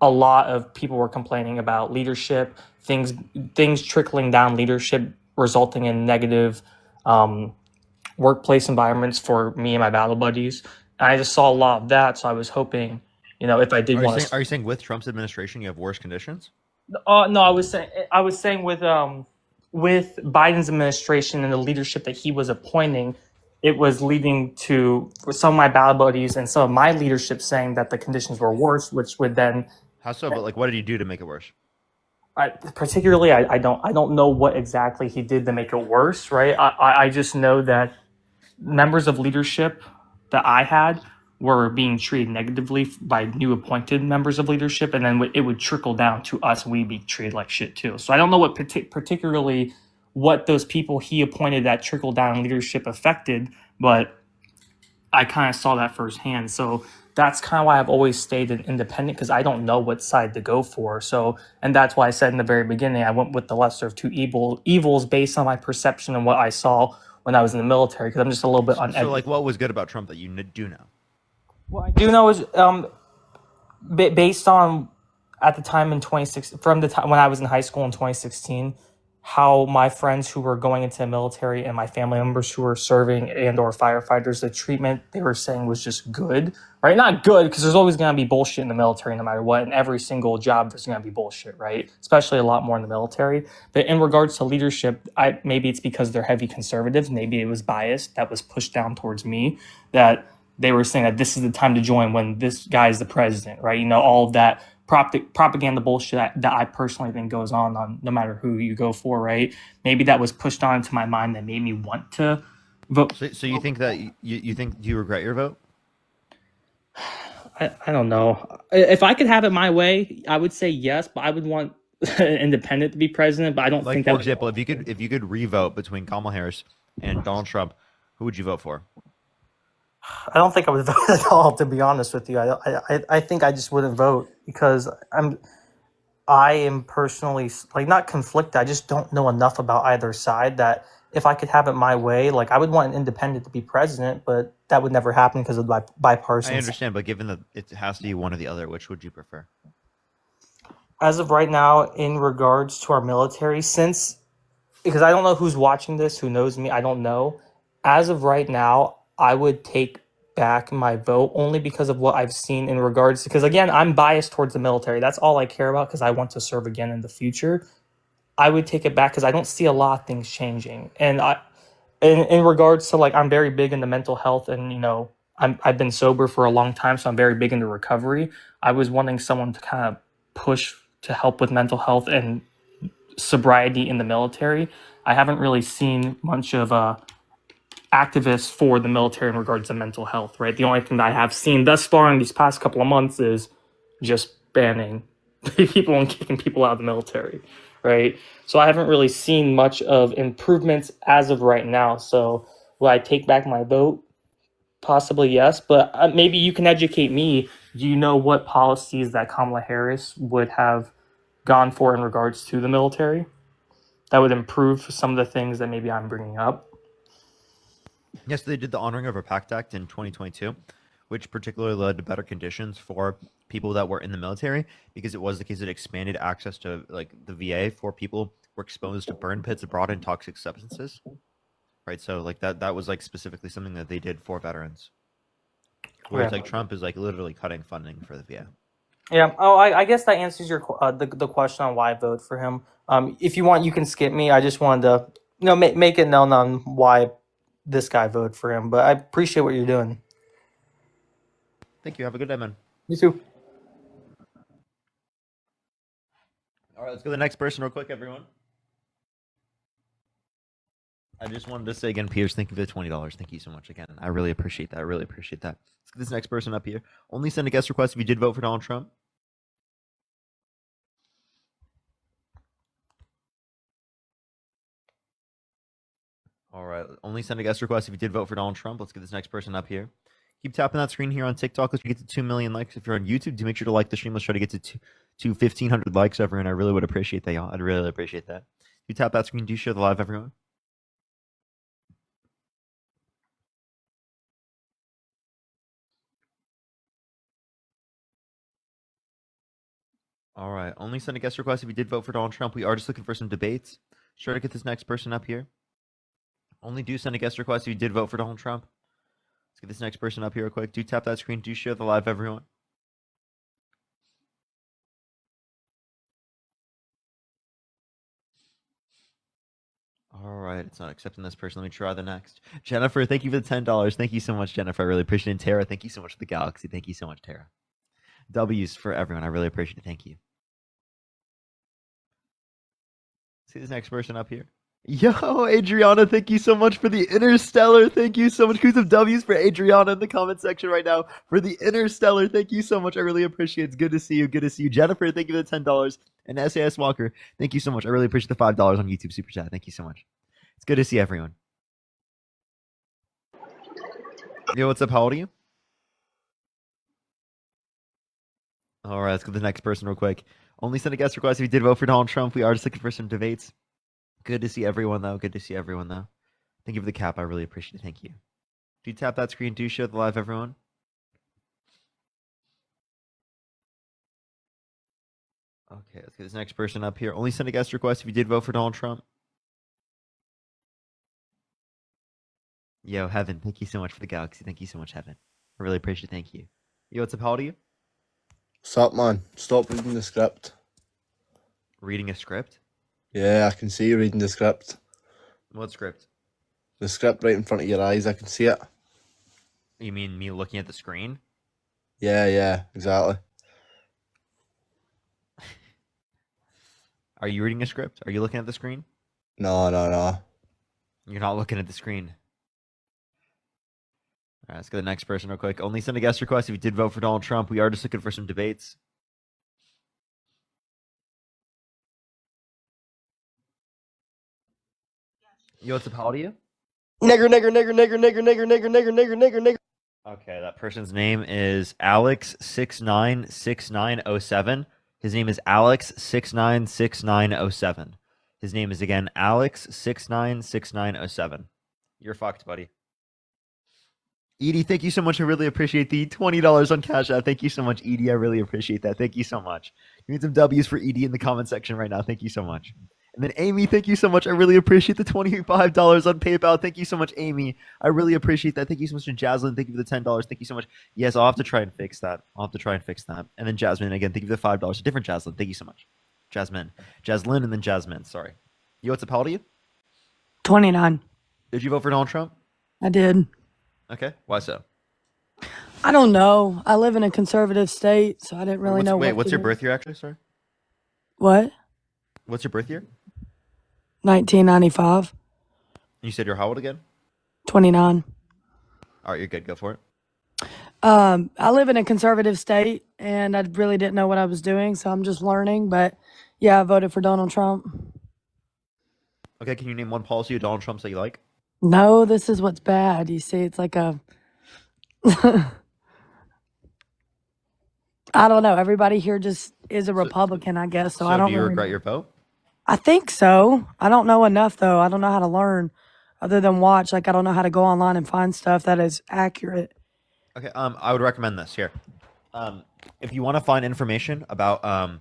a lot of people were complaining about leadership, things trickling down leadership, resulting in negative workplace environments for me and my battle buddies. And I just saw a lot of that, so I was hoping, if I did want to. Are you saying with Trump's administration you have worse conditions? No, I was saying with with Biden's administration and the leadership that he was appointing, it was leading to some of my ballot buddies and some of my leadership saying that the conditions were worse, which would then How so? But like, what did he do to make it worse? I don't know what exactly he did to make it worse, right? I just know that members of leadership that I had were being treated negatively by new appointed members of leadership, and then it would trickle down to us. We'd be treated like shit too. So I don't know what particularly what those people he appointed that trickle down leadership affected, but I kind of saw that firsthand. So that's kind of why I've always stayed an independent, because I don't know what side to go for. So, and that's why I said in the very beginning, I went with the lesser of two evils based on my perception and what I saw when I was in the military, because I'm just a little bit uneducated. So like, what was good about Trump that you do know? What I do know is based on at the time in 2016, from the time when I was in high school in 2016, how my friends who were going into the military and my family members who were serving and or firefighters, the treatment they were saying was just good, right? Not good, because there's always going to be bullshit in the military no matter what. In every single job, there's going to be bullshit, right? Especially a lot more in the military. But in regards to leadership, maybe it's because they're heavy conservatives. Maybe it was bias that was pushed down towards me, that they were saying that this is the time to join when this guy is the president, right? You know, all of that propaganda bullshit that I personally think goes on no matter who you go for, right? Maybe that was pushed on into my mind that made me want to vote. So you think that you think, do you regret your vote? I don't know. If I could have it my way, I would say yes, but I would want an independent to be president. But I don't Like, think for that. example, if you could revote between Kamala Harris and Donald Trump, who would you vote for? I don't think I would vote at all, to be honest with you. I think I just wouldn't vote because I am personally like not conflicted. I just don't know enough about either side that if I could have it my way, like I would want an independent to be president, but that would never happen because of bipartisan. I understand, but given that it has to be one or the other, which would you prefer? As of right now, in regards to our military, because I don't know who's watching this, who knows me, I don't know. As of right now, I would take back my vote only because of what I've seen in regards, because again, I'm biased towards the military. That's all I care about because I want to serve again in the future. I would take it back because I don't see a lot of things changing. And in regards to like, I'm very big into mental health, and I've been sober for a long time, so I'm very big into recovery. I was wanting someone to kind of push to help with mental health and sobriety in the military. I haven't really seen much of activists for the military in regards to mental health, right? The only thing that I have seen thus far in these past couple of months is just banning people and kicking people out of the military, right? So I haven't really seen much of improvements as of right now. So will I take back my vote? Possibly yes, but maybe you can educate me. Do you know what policies that Kamala Harris would have gone for in regards to the military that would improve some of the things that maybe I'm bringing up? Yes, they did the Honoring of a Pact Act in 2022, which particularly led to better conditions for people that were in the military, because it was the case that expanded access to like the VA for people who were exposed to burn pits abroad and toxic substances. Right, so like that was like specifically something that they did for veterans. Whereas like Trump is like literally cutting funding for the VA. Yeah. Oh, I guess that answers your the question on why I vote for him. If you want, you can skip me. I just wanted to make it known on why this guy voted for him. But I appreciate what you're doing. Thank you. Have a good day, man. You too. All right, let's go to the next person real quick, everyone. I just wanted to say again, Piers, thank you for the $20. Thank you so much again. I really appreciate that. I really appreciate that. Let's get this next person up here. Only send a guest request if you did vote for Donald Trump. All right. Only send a guest request if you did vote for Donald Trump. Let's get this next person up here. Keep tapping that screen here on TikTok. Let's get to 2 million likes. If you're on YouTube, do make sure to like the stream. Let's try to get to 1,500 likes, everyone. I really would appreciate that, y'all. I'd really appreciate that. If you tap that screen, do share the live, everyone. All right. Only send a guest request if you did vote for Donald Trump. We are just looking for some debates. Try to get this next person up here. Only do send a guest request if you did vote for Donald Trump. Let's get this next person up here real quick. Do tap that screen. Do share the live, everyone. All right, it's not accepting this person. Let me try the next. Jennifer, thank you for the $10. Thank you so much, Jennifer. I really appreciate it. And Tara, thank you so much for the galaxy. Thank you so much, Tara. W's for everyone. I really appreciate it. Thank you. See this next person up here. Yo, Adriana, thank you so much for the Interstellar. Thank you so much. Who's some W's for Adriana in the comment section right now for the Interstellar. Thank you so much. I really appreciate it. It's good to see you. Good to see you. Jennifer, thank you for the $10. And SAS Walker, thank you so much. I really appreciate the $5 on YouTube Super Chat. Thank you so much. It's good to see everyone. Yo, what's up? How old are you? All right, let's go to the next person real quick. Only send a guest request if you did vote for Donald Trump. We are just looking for some debates. Good to see everyone, though. Good to see everyone, though. Thank you for the cap. I really appreciate it. Thank you. Do you tap that screen? Do show the live, everyone? Okay, let's get this next person up here. Only send a guest request if you did vote for Donald Trump. Yo, Heaven, thank you so much for the galaxy. Thank you so much, Heaven. I really appreciate it. Thank you. Yo, what's up? How old are you? What's up, man? Stop reading the script. Reading a script? Yeah, I can see you reading the script. What script? The script right in front of your eyes, I can see it. You mean me looking at the screen? Yeah, exactly. Are you reading a script? Are you looking at the screen? No. You're not looking at the screen. All right, let's go to the next person real quick. Only send a guest request if you did vote for Donald Trump. We are just looking for some debates. Yo, what's up? How old are you? Nigger. Okay, that person's name is Alex696907. His name is Alex696907. His name is again Alex696907. You're fucked, buddy. Edie, thank you so much. I really appreciate the $20 on Cash App. Thank you so much, Edie. I really appreciate that. Thank you so much. You need some W's for Edie in the comment section right now. Thank you so much. And then Amy, thank you so much. I really appreciate the $25 on PayPal. Thank you so much, Amy. I really appreciate that. Thank you so much to Jaslyn. Thank you for the $10. Thank you so much. Yes, I'll have to try and fix that. And then Jasmine, again, thank you for the $5. A different Jaslyn. Thank you so much. Jaslyn, and then Jasmine. Sorry. Yo, what's up? How old are you? 29. Did you vote for Donald Trump? I did. Okay. Why so? I don't know. I live in a conservative state, so I didn't really know. What's your birth year actually? Sorry. What? What's your birth year? 1995. You said you're how old again? 29. All right, you're good. Go for it. I live in a conservative state, and I really didn't know what I was doing, so I'm just learning. But yeah, I voted for Donald Trump. Okay, can you name one policy of Donald Trump's that you like? No, this is what's bad. You see, it's like a I don't know. Everybody here just is a Republican, I guess. So I don't do you really regret know. your vote? I think so. I don't know enough though. I don't know how to learn other than watch. Like I don't know how to go online and find stuff that is accurate. Okay, I would recommend this here. If you want to find information about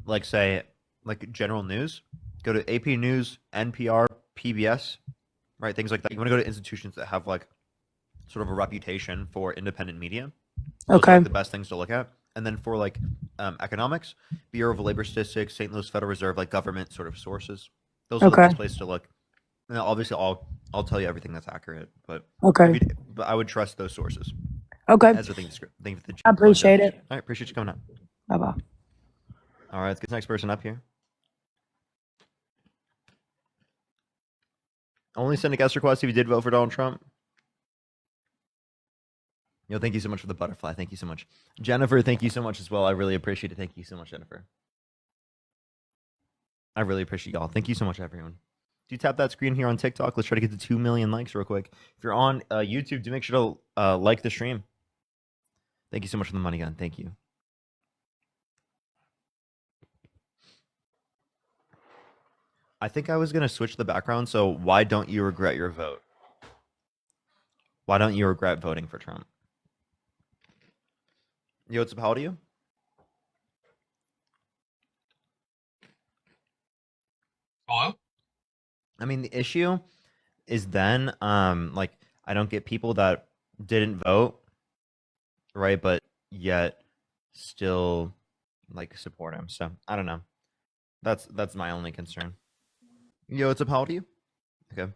like say like general news, go to AP News, NPR, PBS, right? Things like that. You want to go to institutions that have like sort of a reputation for independent media. Those are Okay. like the best things to look at. And then for like economics, Bureau of Labor Statistics, St. Louis Federal Reserve, like government sort of sources. Those are the Okay. best places to look. And obviously, I'll tell you everything that's accurate, but Okay. but I would trust those sources. Okay. As a thing, thank you for the I appreciate it. All right, appreciate you coming up. Bye bye. All right, let's get the next person up here. Only send a guest request if you did vote for Donald Trump. Yo, thank you so much for the butterfly. Thank you so much. Jennifer, thank you so much as well. I really appreciate it. Thank you so much, Jennifer. I really appreciate y'all. Thank you so much, everyone. Do you tap that screen here on TikTok? Let's try to get to 2 million likes real quick. If you're on YouTube, do make sure to like the stream. Thank you so much for the money gun. Thank you. I think I was going to switch the background, so why don't you regret your vote? Why don't you regret voting for Trump? Yo, what's up? How old are you? Hello? I mean, the issue is then, like, I don't get people that didn't vote, right, but yet still, like, support him. So, I don't know. That's my only concern. Yo, what's up? How old are you? Okay.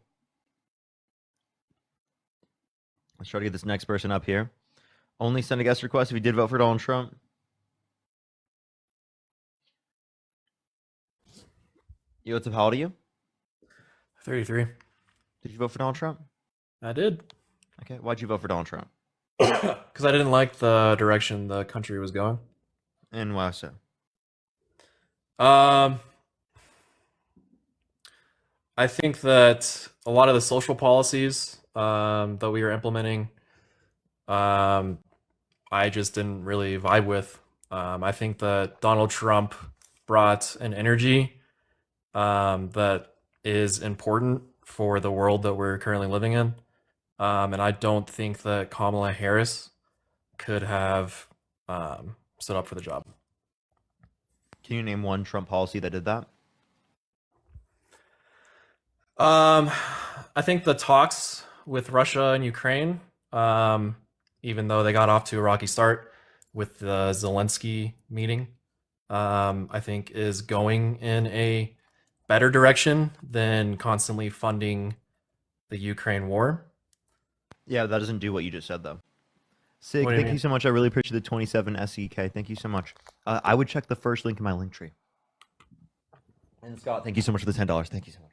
Let's try to get this next person up here. Only send a guest request if you did vote for Donald Trump. Yo, what's up? How old are you? 33. Did you vote for Donald Trump? I did. Okay. Why'd you vote for Donald Trump? Because I didn't like the direction the country was going. And why so? I think that a lot of the social policies that we were implementing, I just didn't really vibe with. I think that Donald Trump brought an energy that is important for the world that we're currently living in. And I don't think that Kamala Harris could have stood up for the job. Can you name one Trump policy that did that? I think the talks with Russia and Ukraine, even though they got off to a rocky start with the Zelensky meeting, I think is going in a better direction than constantly funding the Ukraine war. Yeah, that doesn't do what you just said, though. Sig, What do you thank mean? you so much. I really appreciate the 27 SEK. Thank you so much. I would check the first link in my link tree. And Scott, thank you so much for the $10. Thank you so much.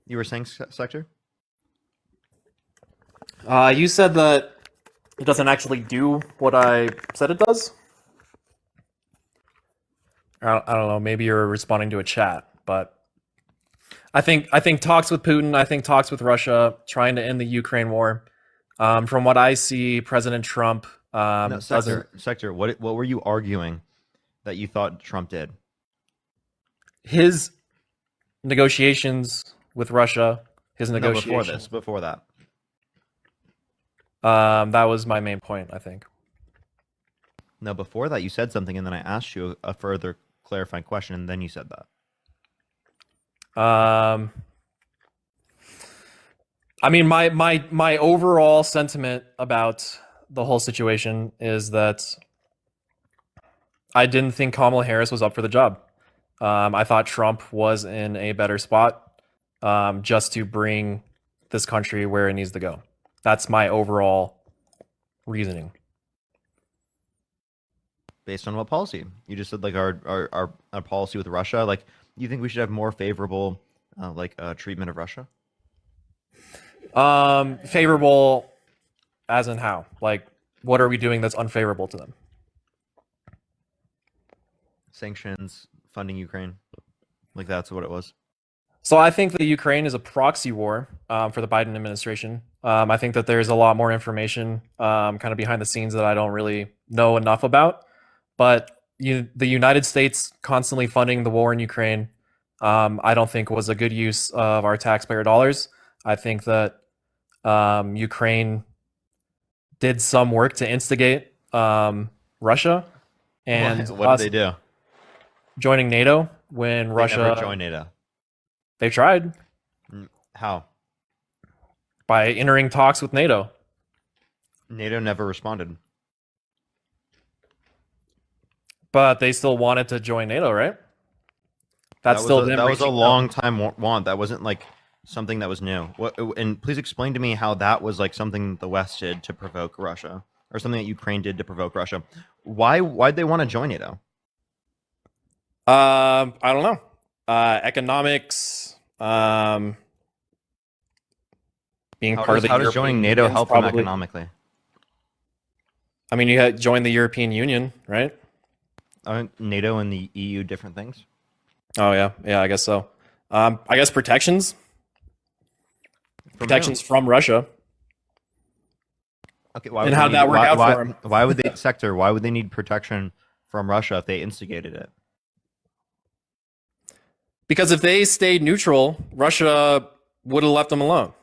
You were saying, Sector? You said that it doesn't actually do what I said it does? I don't know. Maybe you're responding to a chat, but I think talks with Putin, I think talks with Russia, trying to end the Ukraine war. From what I see, President Trump No, doesn't. Sector. What were you arguing that you thought Trump did? His negotiations with Russia, his No, negotiations. before that. That was my main point, I think. No, before that you said something, and then I asked you a further clarifying question, and then you said that. I mean, my overall sentiment about the whole situation is that I didn't think Kamala Harris was up for the job. I thought Trump was in a better spot just to bring this country where it needs to go. That's my overall reasoning. Based on what policy? You just said like our policy with Russia. Like, you think we should have more favorable treatment of Russia? Favorable as in how? Like, what are we doing that's unfavorable to them? Sanctions, funding Ukraine. Like, that's what it was. So I think that Ukraine is a proxy war for the Biden administration. I think that there's a lot more information kind of behind the scenes that I don't really know enough about. But the United States constantly funding the war in Ukraine, I don't think was a good use of our taxpayer dollars. I think that Ukraine did some work to instigate Russia. And what did they do? Joining NATO when Russia never joined NATO. They tried. How? By entering talks with NATO. NATO never responded. But they still wanted to join NATO, right? That was a long time want. That wasn't like something that was new. And please explain to me how that was like something the West did to provoke Russia, or something that Ukraine did to provoke Russia. Why'd they want to join NATO? I don't know. Economics, being part of the How does European joining NATO Union's help them economically? I mean, you had joined the European Union, right? Aren't NATO and the EU different things? Oh yeah, I guess so. I guess protections from Russia. Okay, and how'd that work out for them? Why would they need protection from Russia if they instigated it? Because if they stayed neutral, Russia would have left them alone.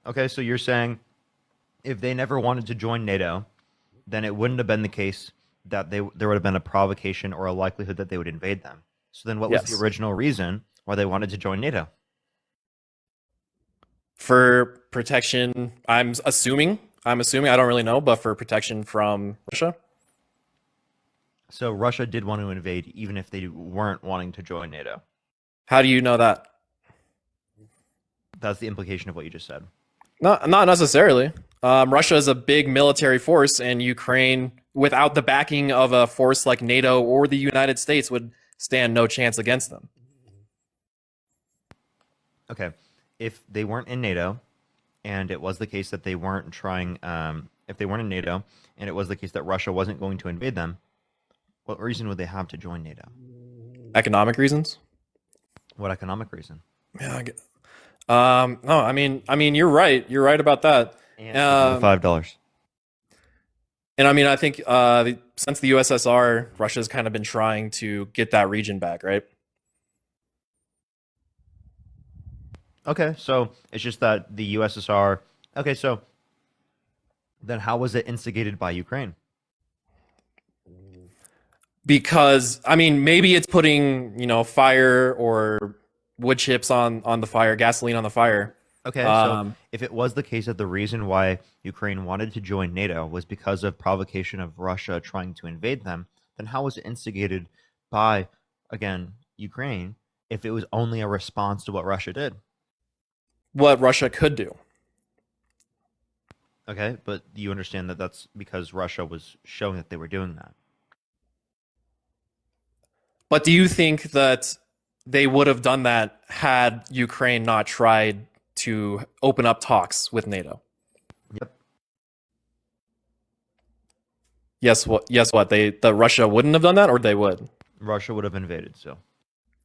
Okay, so you're saying if they never wanted to join NATO, then it wouldn't have been the case that there would have been a provocation or a likelihood that they would invade them. So then what was the original reason why they wanted to join NATO? For protection, I'm assuming, I don't really know, but for protection from Russia. So Russia did want to invade, even if they weren't wanting to join NATO. How do you know that? That's the implication of what you just said. Not necessarily. Russia is a big military force, and Ukraine, without the backing of a force like NATO or the United States, would stand no chance against them. Okay, if they weren't in NATO, and it was the case that they weren't trying, if they weren't in NATO, and it was the case that Russia wasn't going to invade them, what reason would they have to join NATO? Economic reasons. What economic reason? Yeah. No, I mean, you're right. You're right about that. $5. And I mean, I think since the USSR, Russia's kind of been trying to get that region back, right? Okay, so it's just that the USSR. Okay, so then how was it instigated by Ukraine? Because I mean, maybe it's putting fire or wood chips on the fire, gasoline on the fire. Okay, so if it was the case that the reason why Ukraine wanted to join NATO was because of provocation of Russia trying to invade them, then how was it instigated by, again, Ukraine, if it was only a response to what Russia did? What Russia could do. Okay, but you understand that that's because Russia was showing that they were doing that. But do you think that they would have done that had Ukraine not tried to open up talks with NATO? Yep. Yes. What? The Russia wouldn't have done that, or they would? Russia would have invaded. So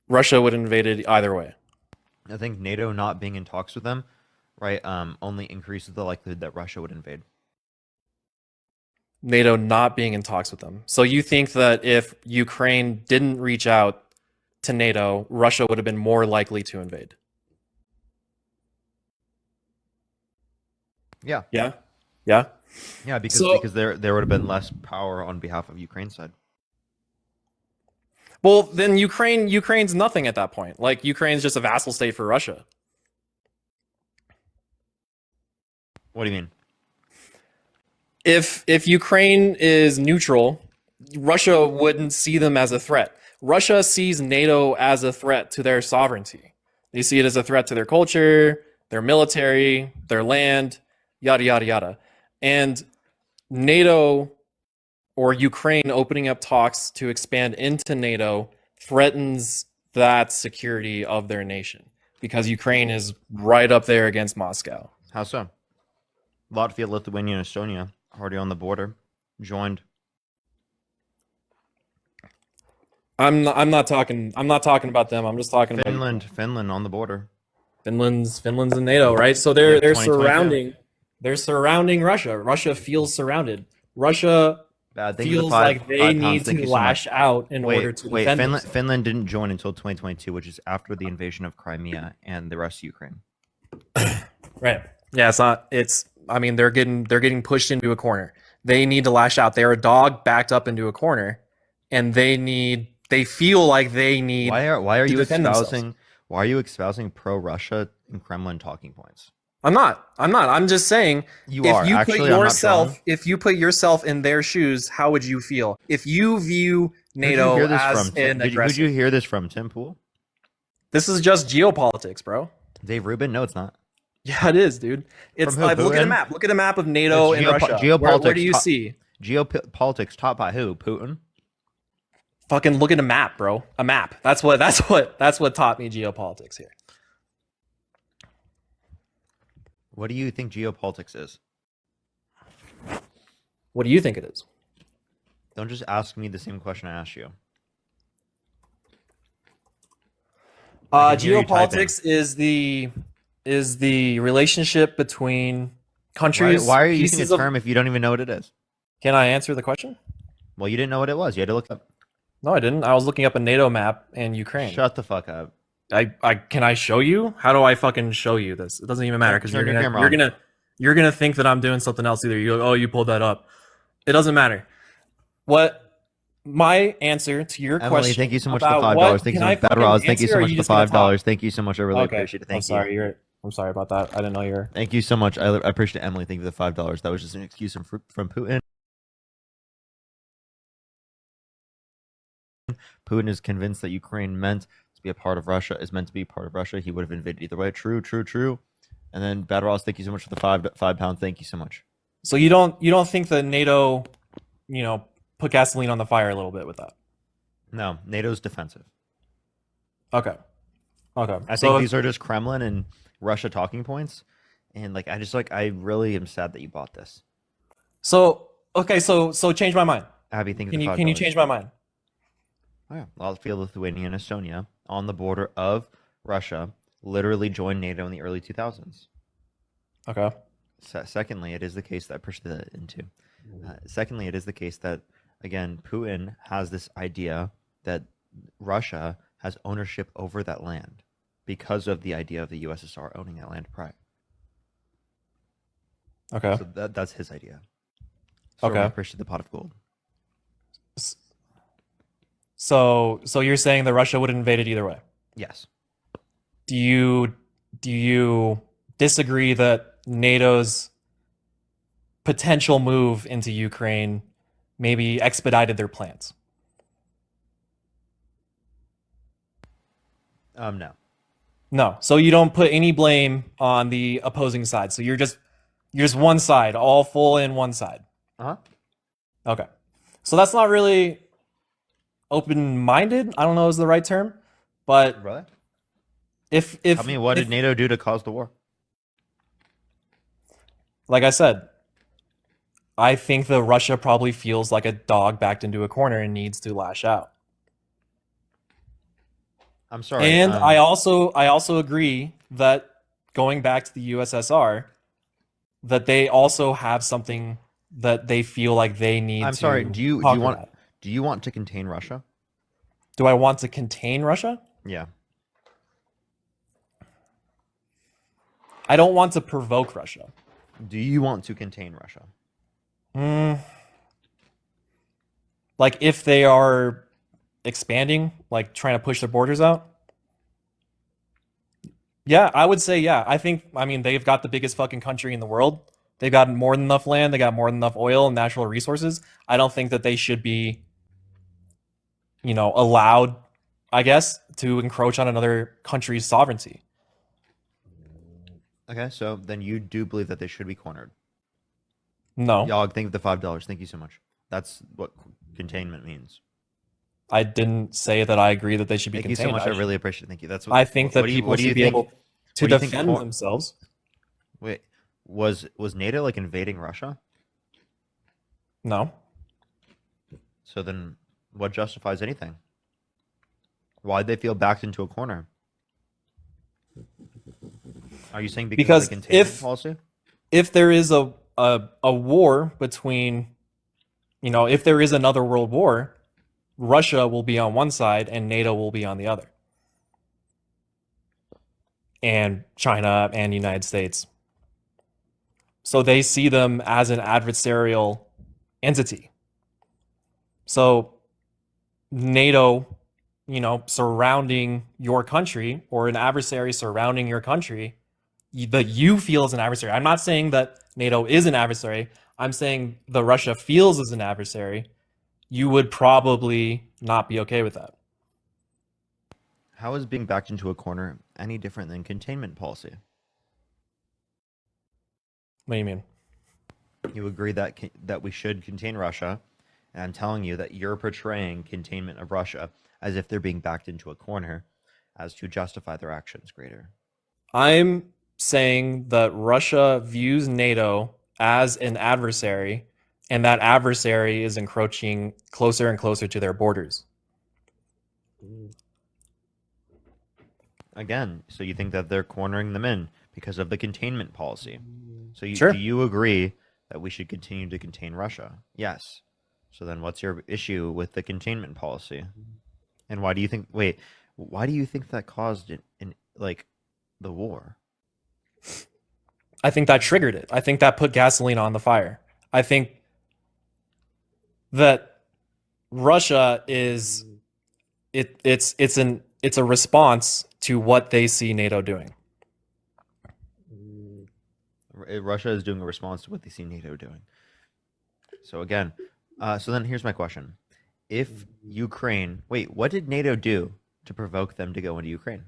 Russia would have invaded either way. I think NATO not being in talks with them, right, only increases the likelihood that Russia would invade. NATO not being in talks with them. So you think that if Ukraine didn't reach out to NATO, Russia would have been more likely to invade? Yeah. Yeah. Yeah. Yeah, because there would have been less power on behalf of Ukraine's side. Well, then Ukraine's nothing at that point. Like, Ukraine's just a vassal state for Russia. What do you mean? If Ukraine is neutral, Russia wouldn't see them as a threat. Russia sees NATO as a threat to their sovereignty. They see it as a threat to their culture, their military, their land, yada, yada, yada. And NATO or Ukraine opening up talks to expand into NATO threatens that security of their nation because Ukraine is right up there against Moscow. How so? Latvia, Lithuania, and Estonia already on the border, joined. I'm not talking about them. I'm just talking Finland. about Finland on the border. Finland's in NATO, right? So they're surrounding Russia. Russia feels surrounded. Russia feels like they need to lash out in order to defend themselves. Finland didn't join until 2022, which is after the invasion of Crimea and the rest of Ukraine. Right. Yeah, I mean, they're getting pushed into a corner. They need to lash out. They're a dog backed up into a corner, and they feel like they need. Why are to you defend themselves. espousing? Why are you espousing pro-Russia and Kremlin talking points? I'm not. I'm just saying. If you put yourself in their shoes, how would you feel if you view NATO as an aggressor? Who'd you hear this from, Tim Pool? This is just geopolitics, bro. Dave Rubin? No, it's not. Yeah, it is, dude. It's like, look at a map. Look at a map of NATO and Russia. Geopolitics. Where do you see geopolitics taught by who? Putin? Fucking look at a map, bro. A map. That's what taught me geopolitics here. What do you think geopolitics is? What do you think it is? Don't just ask me the same question I asked you. Geopolitics is the relationship between countries. Why are you using a term if you don't even know what it is? Can I answer the question? Well, you didn't know what it was. You had to look up. No, I didn't. I was looking up a NATO map and Ukraine. Shut the fuck up. Can I show you? How do I fucking show you this? It doesn't even matter because you're gonna think that I'm doing something else either. You go, oh, you pulled that up. It doesn't matter. What my answer to your Emily, question? thank you so much for the $5. Thank you so much, Bad Roz. Thank you so much for the $5. Thank you so much. I really appreciate it. Thank you. I'm sorry about that. I didn't know you were. Thank you so much. I appreciate it, Emily. Thank you for the $5. That was just an excuse from Putin. Putin is convinced that Ukraine meant to be a part of Russia, is meant to be part of Russia, he would have invaded either way. True, true, true. And then Bad Ross, thank you so much for the £5. Thank you so much. So you don't think that NATO, put gasoline on the fire a little bit with that? No, NATO's defensive. Okay. Okay. I think these are just Kremlin and Russia talking points. And I really am sad that you bought this. So change my mind. Abby, think of Can the you $5. can you change my mind? Oh, yeah. Latvia, Lithuania, and Estonia on the border of Russia literally joined NATO in the early 2000s. Okay. Secondly, it is the case that I pushed that into. Secondly, it is the case that, again, Putin has this idea that Russia has ownership over that land because of the idea of the USSR owning that land prior. Okay. So that's his idea. So Okay. I appreciate the pot of gold. So you're saying that Russia would have invaded either way? Yes. Do you disagree that NATO's potential move into Ukraine maybe expedited their plans? No. No. So you don't put any blame on the opposing side. So you're just one side, all full in one side. Uh-huh. Okay. So that's not really open-minded. I don't know is the right term, but Really? if what did NATO do to cause the war? Like I said, I think that Russia probably feels like a dog backed into a corner and needs to lash out. I'm sorry. And I also agree that going back to the USSR, that they also have something that they feel like they need. I'm sorry. Do you want to contain Russia? Do I want to contain Russia? Yeah. I don't want to provoke Russia. Do you want to contain Russia? Like if they are expanding, like trying to push their borders out? Yeah, I would say yeah. I mean, they've got the biggest fucking country in the world. They've got more than enough land. They got more than enough oil and natural resources. I don't think that they should be, allowed, I guess, to encroach on another country's sovereignty. Okay, so then you do believe that they should be cornered. No. Yog, thank you for the $5. Thank you so much. That's what containment means. I didn't say that I agree that they should be Thank contained. you so much. I really appreciate it. Thank you. That's what I think that what do you- people what do you should be think- able to what do you think defend cor- themselves. Wait, was NATO like invading Russia? No. So then what justifies anything? Why'd they feel backed into a corner? Are you saying because of the containment policy? If there is a war between, if there is another world war, Russia will be on one side and NATO will be on the other. And China and the United States. So they see them as an adversarial entity. So NATO, surrounding your country, or an adversary surrounding your country that you feel as an adversary. I'm not saying that NATO is an adversary. I'm saying that Russia feels as an adversary. You would probably not be okay with that. How is being backed into a corner any different than containment policy? What do you mean? You agree that that we should contain Russia, and I'm telling you that you're portraying containment of Russia as if they're being backed into a corner, as to justify their actions greater. I'm saying that Russia views NATO as an adversary, and that adversary is encroaching closer and closer to their borders. Again, so you think that they're cornering them in because of the containment policy. So Sure. Do you agree that we should continue to contain Russia? Yes. So then what's your issue with the containment policy? And why do you think that caused the war? I think that triggered it. I think that put gasoline on the fire. I think that Russia is it's a response to what they see NATO doing. Russia is doing a response to what they see NATO doing. So again, so then here's my question. if Ukraine, wait, what did NATO do to provoke them to go into Ukraine?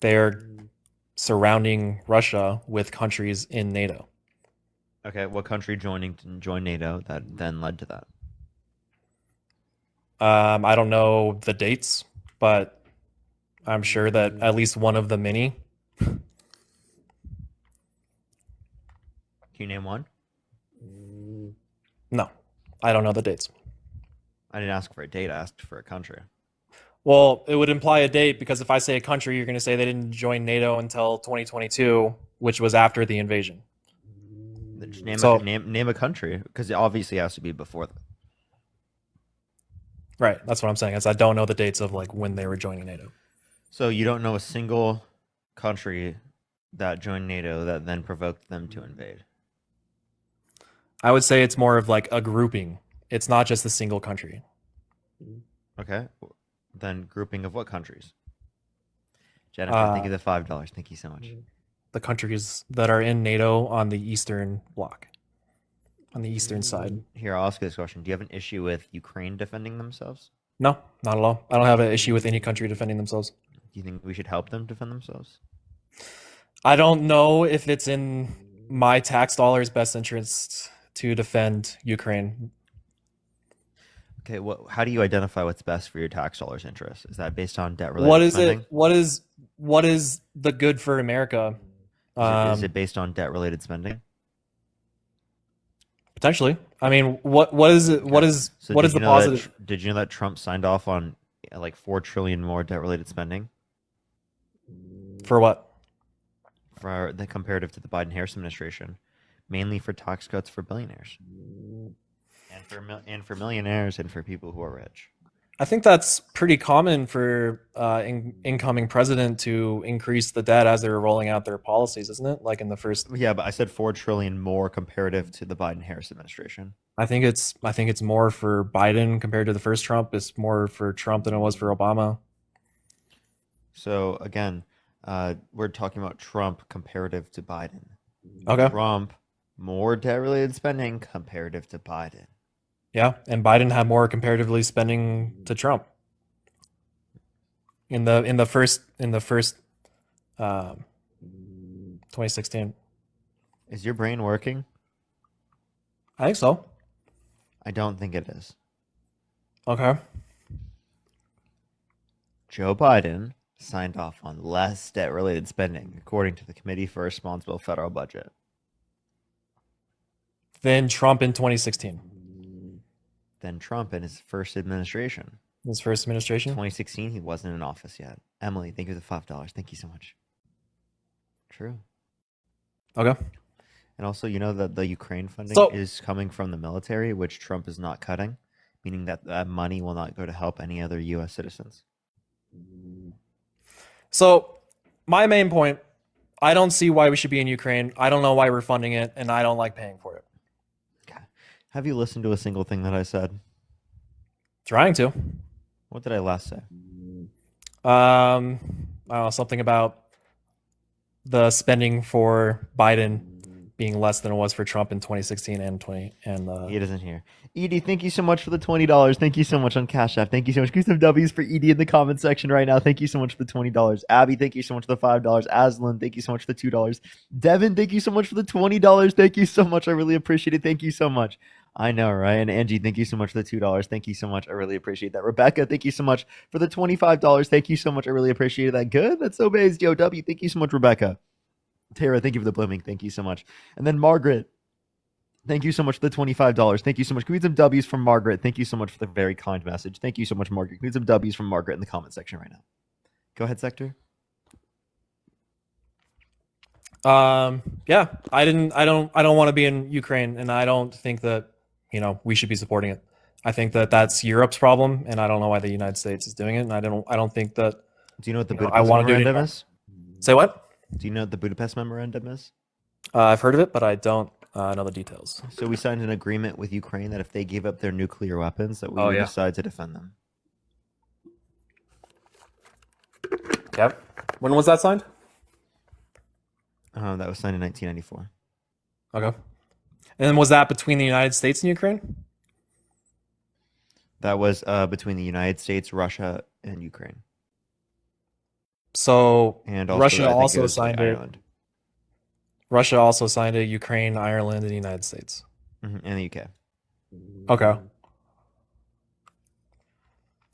They're surrounding Russia with countries in NATO. Okay, what country joined NATO that then led to that? I don't know the dates, but I'm sure that at least one of the many. Can you name one? No, I don't know the dates. I didn't ask for a date, I asked for a country. Well, it would imply a date because if I say a country, you're going to say they didn't join NATO until 2022, which was after the invasion. Just name, So- name a country, because it obviously has to be before that. Right, that's what I'm saying. Is I don't know the dates of like when they were joining NATO. So you don't know a single country that joined NATO that then provoked them to invade? I would say it's more of like a grouping. It's not just a single country. Okay. Then grouping of what countries? Jennifer, thank you the $5. Thank you so much. The countries that are in NATO on the Eastern Bloc, on the Eastern side. Here, I'll ask you this question. Do you have an issue with Ukraine defending themselves? No, not at all. I don't have an issue with any country defending themselves. Do you think we should help them defend themselves? I don't know if it's in my tax dollars' best interest to defend Ukraine. Okay, how do you identify what's best for your tax dollars' interest? Is that based on debt-related spending? What is the good for America? Is it based on debt-related spending? Potentially. I mean, what is it? What is So what did is the you know that positive? Did you know that Trump signed off on like $4 trillion more debt-related spending For what? for the comparative to the Biden-Harris administration, mainly for tax cuts for billionaires, and for millionaires, and for people who are rich? I think that's pretty common for incoming president to increase the debt as they're rolling out their policies, isn't it? Like in the first. Yeah, but I said $4 trillion more comparative to the Biden-Harris administration. I think it's more for Biden compared to the first Trump. It's more for Trump than it was for Obama. So again, we're talking about Trump comparative to Biden. Okay. Trump, more debt-related spending comparative to Biden. Yeah, and Biden had more comparatively spending to Trump in the first 2016. Is your brain working? I think so. I don't think it is. Okay. Joe Biden signed off on less debt-related spending, according to the Committee for a Responsible Federal Budget. Then Trump in 2016. Then Trump in his first administration. His first administration? 2016, he wasn't in office yet. Emily, thank you for the $5. Thank you so much. True. Okay. And also, you know that the Ukraine funding So- is coming from the military, which Trump is not cutting, meaning that that money will not go to help any other U.S. citizens. So, my main point, I don't see why we should be in Ukraine. I don't know why we're funding it, and I don't like paying for it. Have you listened to a single thing that I said? Trying to. What did I last say? I don't know, something about the spending for Biden being less than it was for Trump in 2016 and 20 and He doesn't hear. Edie, thank you so much for the $20. Thank you so much on Cash App. Thank you so much. Give some W's for Edie in the comment section right now. Thank you so much for the $20. Abby, thank you so much for the $5. Aslan, thank you so much for the $2. Devin, thank you so much for the $20. Thank you so much. I really appreciate it. Thank you so much. I know, right? And Angie, thank you so much for the $2. Thank you so much. I really appreciate that. Rebecca, thank you so much for the $25. Thank you so much. I really appreciate that. Good. That's so based. Yo, W, thank you so much, Rebecca. Tara, thank you for the blooming. Thank you so much. And then Margaret, thank you so much for the $25. Thank you so much. Can we get some W's from Margaret? Thank you so much for the very kind message. Thank you so much, Margaret. Can we get some W's from Margaret in the comment section right now? Go ahead, Sector. Yeah, I don't want to be in Ukraine, and I don't think that, we should be supporting it. I think that that's Europe's problem, and I don't know why the United States is doing it, and I don't think that. Do you know what the I Budapest want to do it Memorandum anymore. is? Say what? Do you know what the Budapest Memorandum is? I've heard of it, but I don't know the details. So we signed an agreement with Ukraine that if they gave up their nuclear weapons, that we Oh, would yeah. decide to defend them. Yep. When was that signed? That was signed in 1994. Okay. And was that between the United States and Ukraine? That was between the United States, Russia, and Ukraine. So And also, Russia I think it also was like signed it. Ireland. Russia also signed it. Ukraine, Ireland, and the United States. And the UK. Okay.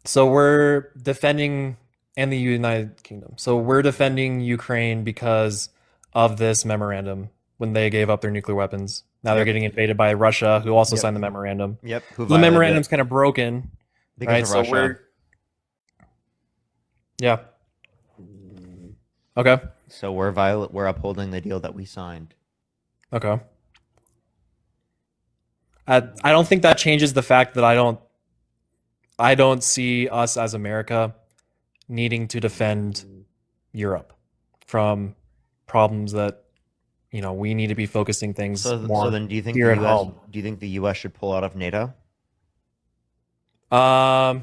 So we're defending, and the United Kingdom. So we're defending Ukraine because of this memorandum when they gave up their nuclear weapons. Now they're Yep. getting invaded by Russia, who also Yep. signed the memorandum. Yep. Who The violated memorandum's it kind of broken, because right? of So Russia. we're yeah. Okay. So we're upholding the deal that we signed. Okay. I don't think that changes the fact that I don't see us as America needing to defend Europe from problems that we need to be focusing things So more then, do you think here the at U.S. home. Do you think the U.S. should pull out of NATO? I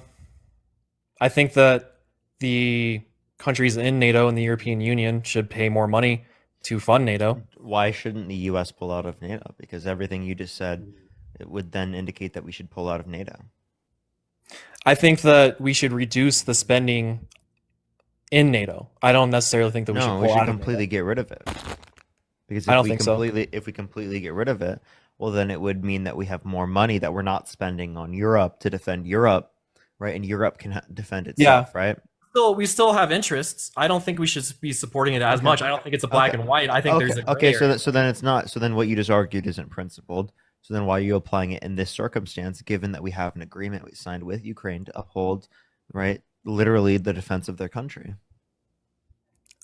think that the countries in NATO and the European Union should pay more money to fund NATO. Why shouldn't the U.S. pull out of NATO? Because everything you just said, it would then indicate that we should pull out of NATO. I think that we should reduce the spending in NATO. I don't necessarily think that we should No, pull we should out of completely NATO. get rid of it. Because I don't think so. if we completely get rid of it, well, then it would mean that we have more money that we're not spending on Europe to defend Europe, right? And Europe can defend itself, right? We still have interests. I don't think we should be supporting it as Okay. much. I don't think it's a black Okay. and white. I think there's a gray okay. area. So then it's not. So then what you just argued isn't principled. So then why are you applying it in this circumstance, given that we have an agreement we signed with Ukraine to uphold, right, literally the defense of their country?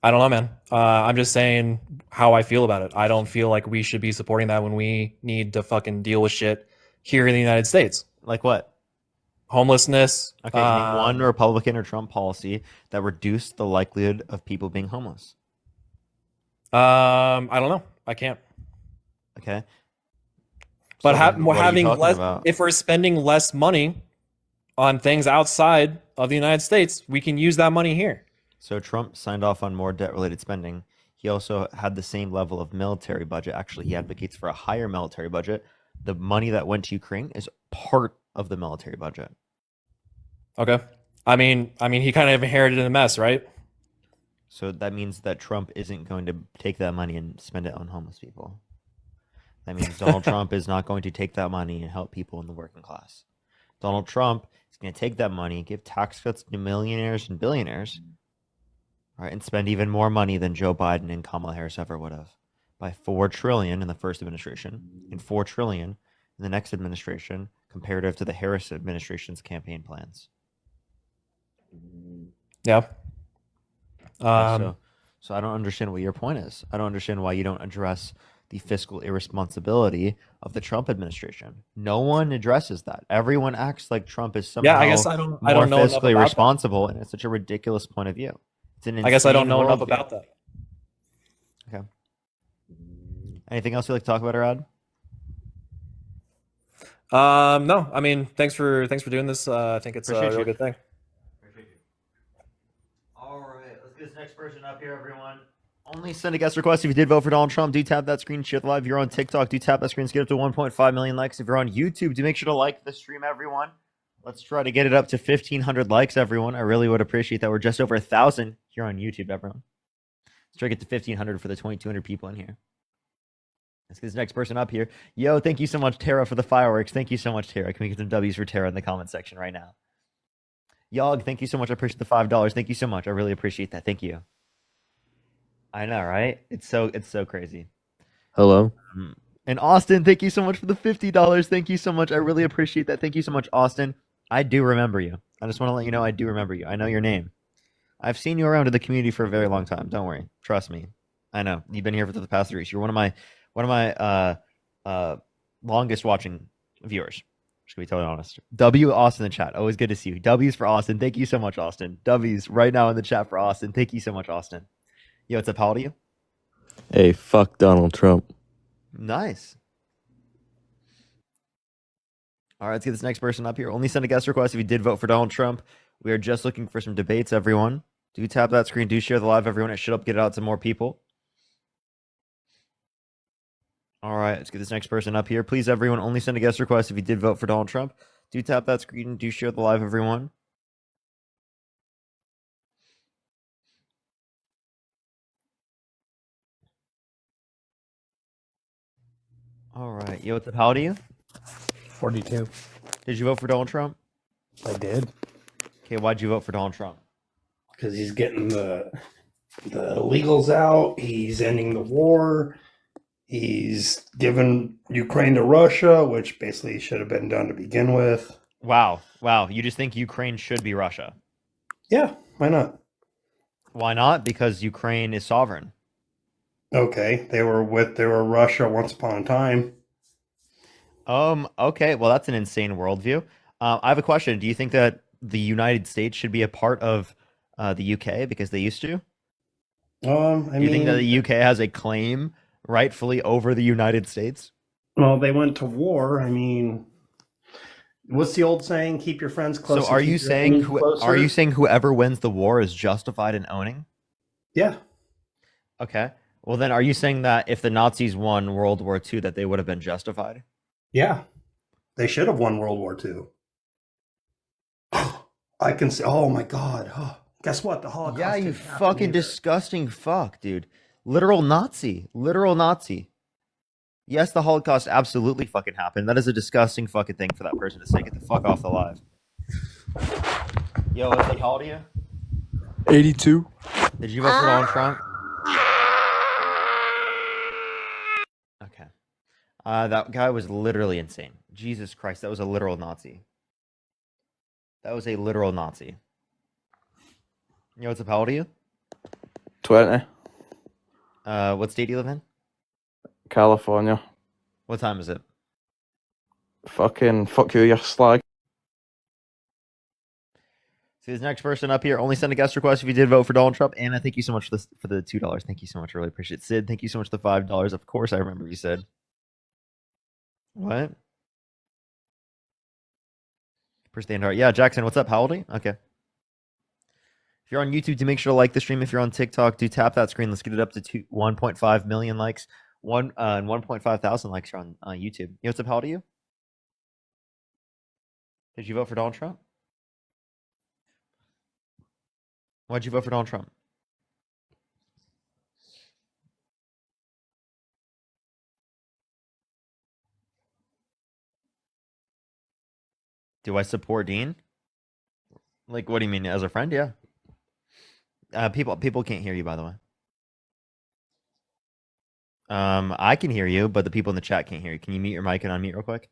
I don't know, man. I'm just saying how I feel about it. I don't feel like we should be supporting that when we need to fucking deal with shit here in the United States. Like what? Homelessness. Okay, name one Republican or Trump policy that reduced the likelihood of people being homeless. I don't know. I can't. Okay. But So then what are you having talking less, about? if we're spending less money on things outside of the United States, we can use that money here. So Trump signed off on more debt-related spending. He also had the same level of military budget. Actually, he advocates for a higher military budget. The money that went to Ukraine is part of the military budget. Okay. I mean, he kind of inherited a mess, right? So that means that Trump isn't going to take that money and spend it on homeless people. That means Donald Trump is not going to take that money and help people in the working class. Donald Trump is going to take that money, give tax cuts to millionaires and billionaires, right, and spend even more money than Joe Biden and Kamala Harris ever would have, by $4 trillion in the first administration and $4 trillion in the next administration, comparative to the Harris administration's campaign plans. Yeah. So I don't understand what your point is. I don't understand why you don't address the fiscal irresponsibility of the Trump administration. No one addresses that. Everyone acts like Trump is somehow Yeah, I guess I don't more know enough fiscally about responsible, and it's such a ridiculous point of view. It's an I guess I don't insane know enough worldview. about that. Okay. Anything else you'd like to talk about, Arad? No. I mean, thanks for doing this. I think it's Appreciate a really you. good thing. All right, let's get this next person up here, everyone. Only send a guest request if you did vote for Donald Trump. Do tap that screen, share it live. If you're on TikTok, do tap that screen to get up to 1.5 million likes. If you're on YouTube, do make sure to like the stream, everyone. Let's try to get it up to 1,500 likes, everyone. I really would appreciate that. We're just over 1,000 here on YouTube, everyone. Let's try to get to 1,500 for the 2,200 people in here. Let's get this next person up here. Yo, thank you so much, Tara, for the fireworks. Thank you so much, Tara. Can we get some W's for Tara in the comment section right now? Yog, thank you so much. I appreciate the $5. Thank you so much. I really appreciate that. Thank you. I know, right? It's so crazy. Hello. And Austin, thank you so much for the $50. Thank you so much. I really appreciate that. Thank you so much, Austin. I do remember you. I just want to let you know I do remember you. I know your name. I've seen you around in the community for a very long time. Don't worry. Trust me. I know. You've been here for the past 3 years. You're one of my longest watching viewers. Just to be totally honest. W Austin in the chat. Always good to see you. W's for Austin. Thank you so much, Austin. W's right now in the chat for Austin. Thank you so much, Austin. Yo, what's up? How old are you? Hey, fuck Donald Trump. Nice. All right, let's get this next person up here. Only send a guest request if you did vote for Donald Trump. We are just looking for some debates, everyone. Do tap that screen. Do share the live, everyone. It should help get it out to more people. All right, let's get this next person up here. Please, everyone, only send a guest request if you did vote for Donald Trump. Do tap that screen. Do share the live, everyone. All right. Yo, what's up? How old are you? 42. Did you vote for Donald Trump? I did. Okay, why'd you vote for Donald Trump? Because he's getting the illegals out. He's ending the war. He's given Ukraine to Russia, which basically should have been done to begin with. Wow. Wow. You just think Ukraine should be Russia? Yeah, why not? Why not? Because Ukraine is sovereign. Okay, they were Russia once upon a time. Okay. Well, that's an insane worldview. I have a question. Do you think that the United States should be a part of the UK because they used to? I Do you think that mean, the UK has a claim rightfully over the United States? well, they went to war. I mean, what's the old saying? Keep your friends close. So are and you keep your saying enemies closer. are you saying whoever wins the war is justified in owning? Yeah. Okay. Well, then are you saying that if the Nazis won World War II that they would have been justified? Yeah. They should have won World War II. I can say, oh my God. Guess what? The Holocaust. Yeah, you didn't happen fucking either. disgusting fuck, dude. Literal Nazi. Literal Nazi. Yes, the Holocaust absolutely fucking happened. That is a disgusting fucking thing for that person to say. Get the fuck off the live. Yo, what's up? How old are you? 82. Did you vote for Donald Trump? Okay. That guy was literally insane. Jesus Christ, that was a literal Nazi. That was a literal Nazi. Yo, what's up? How old are you? 20. What state do you live in? California. What time is it? Fucking fuck you, you slag. See this next person up here. Only send a guest request if you did vote for Donald Trump. Anna, thank you so much for the $2. Thank you so much. I really appreciate it. Sid, thank you so much for the $5. Of course, I remember you said. What? Per standard. Yeah, Jackson, what's up? How old are you? Okay. If you're on YouTube, do make sure to like the stream. If you're on TikTok, do tap that screen. Let's get it up to 1.5 million likes. And 1.5 thousand likes on YouTube. You know what's up? How old are you? Did you vote for Donald Trump? Why'd you vote for Donald Trump? Do I support Dean? Like, what do you mean? As a friend? Yeah. People can't hear you, by the way. I can hear you, but the people in the chat can't hear you. Can you mute your mic and unmute real quick?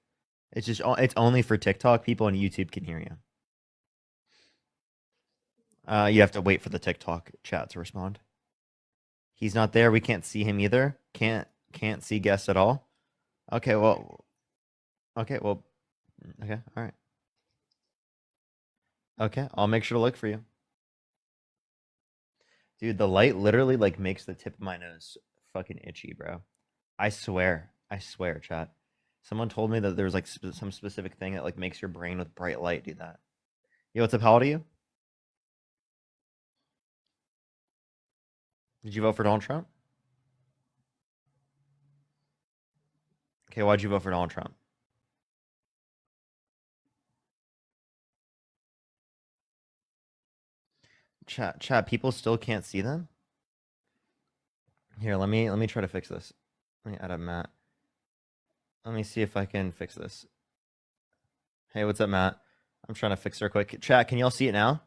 It's only for TikTok. People on YouTube can hear you. You have to wait for the TikTok chat to respond. He's not there. We can't see him either. Can't see guests at all. Okay, well. Okay, all right. Okay, I'll make sure to look for you. Dude, the light literally like makes the tip of my nose fucking itchy, bro. I swear, chat. Someone told me that there's like some specific thing that like makes your brain with bright light do that. Yo, what's up? How old are you? Did you vote for Donald Trump? Okay, why'd you vote for Donald Trump? Chat, people still can't see them? Here, let me try to fix this. Let me add a Matt. Let me see if I can fix this. Hey, what's up, Matt? I'm trying to fix it real quick. Chat, can y'all see it now?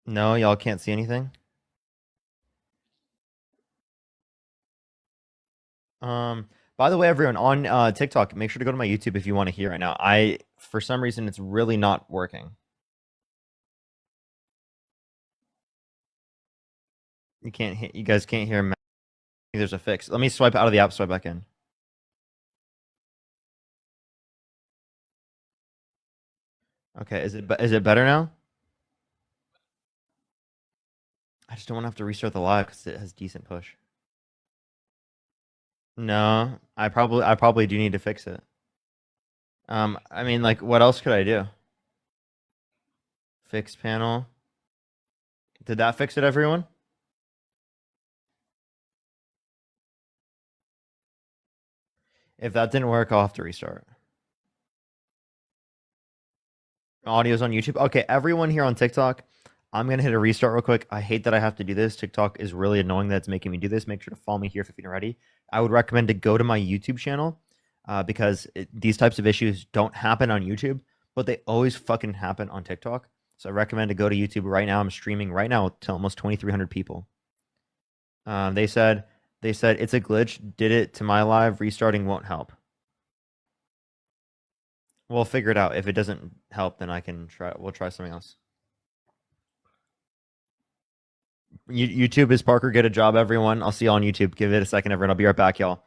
No, y'all can't see anything? By the way, everyone on TikTok, make sure to go to my YouTube if you want to hear right now. For some reason, it's really not working. You guys can't hear Matt. There's a fix. Let me swipe out of the app, swipe back in. Okay, is it better now? I just don't want to have to restart the live because it has decent push. No, I probably do need to fix it. I mean, like, what else could I do? Fix panel. Did that fix it, everyone? If that didn't work, I'll have to restart. Audio's on YouTube. Okay, everyone here on TikTok, I'm gonna hit a restart real quick. I hate that I have to do this. TikTok is really annoying that it's making me do this. Make sure to follow me here if you're ready. I would recommend to go to my YouTube channel because these types of issues don't happen on YouTube, but they always fucking happen on TikTok. So I recommend to go to YouTube right now. I'm streaming right now to almost 2,300 people. They said it's a glitch. Did it to my live. Restarting won't help. We'll figure it out. If it doesn't help, then I can try. We'll try something else. YouTube is Parker. Get a job, everyone. I'll see you on YouTube. Give it a second, everyone. I'll be right back, y'all.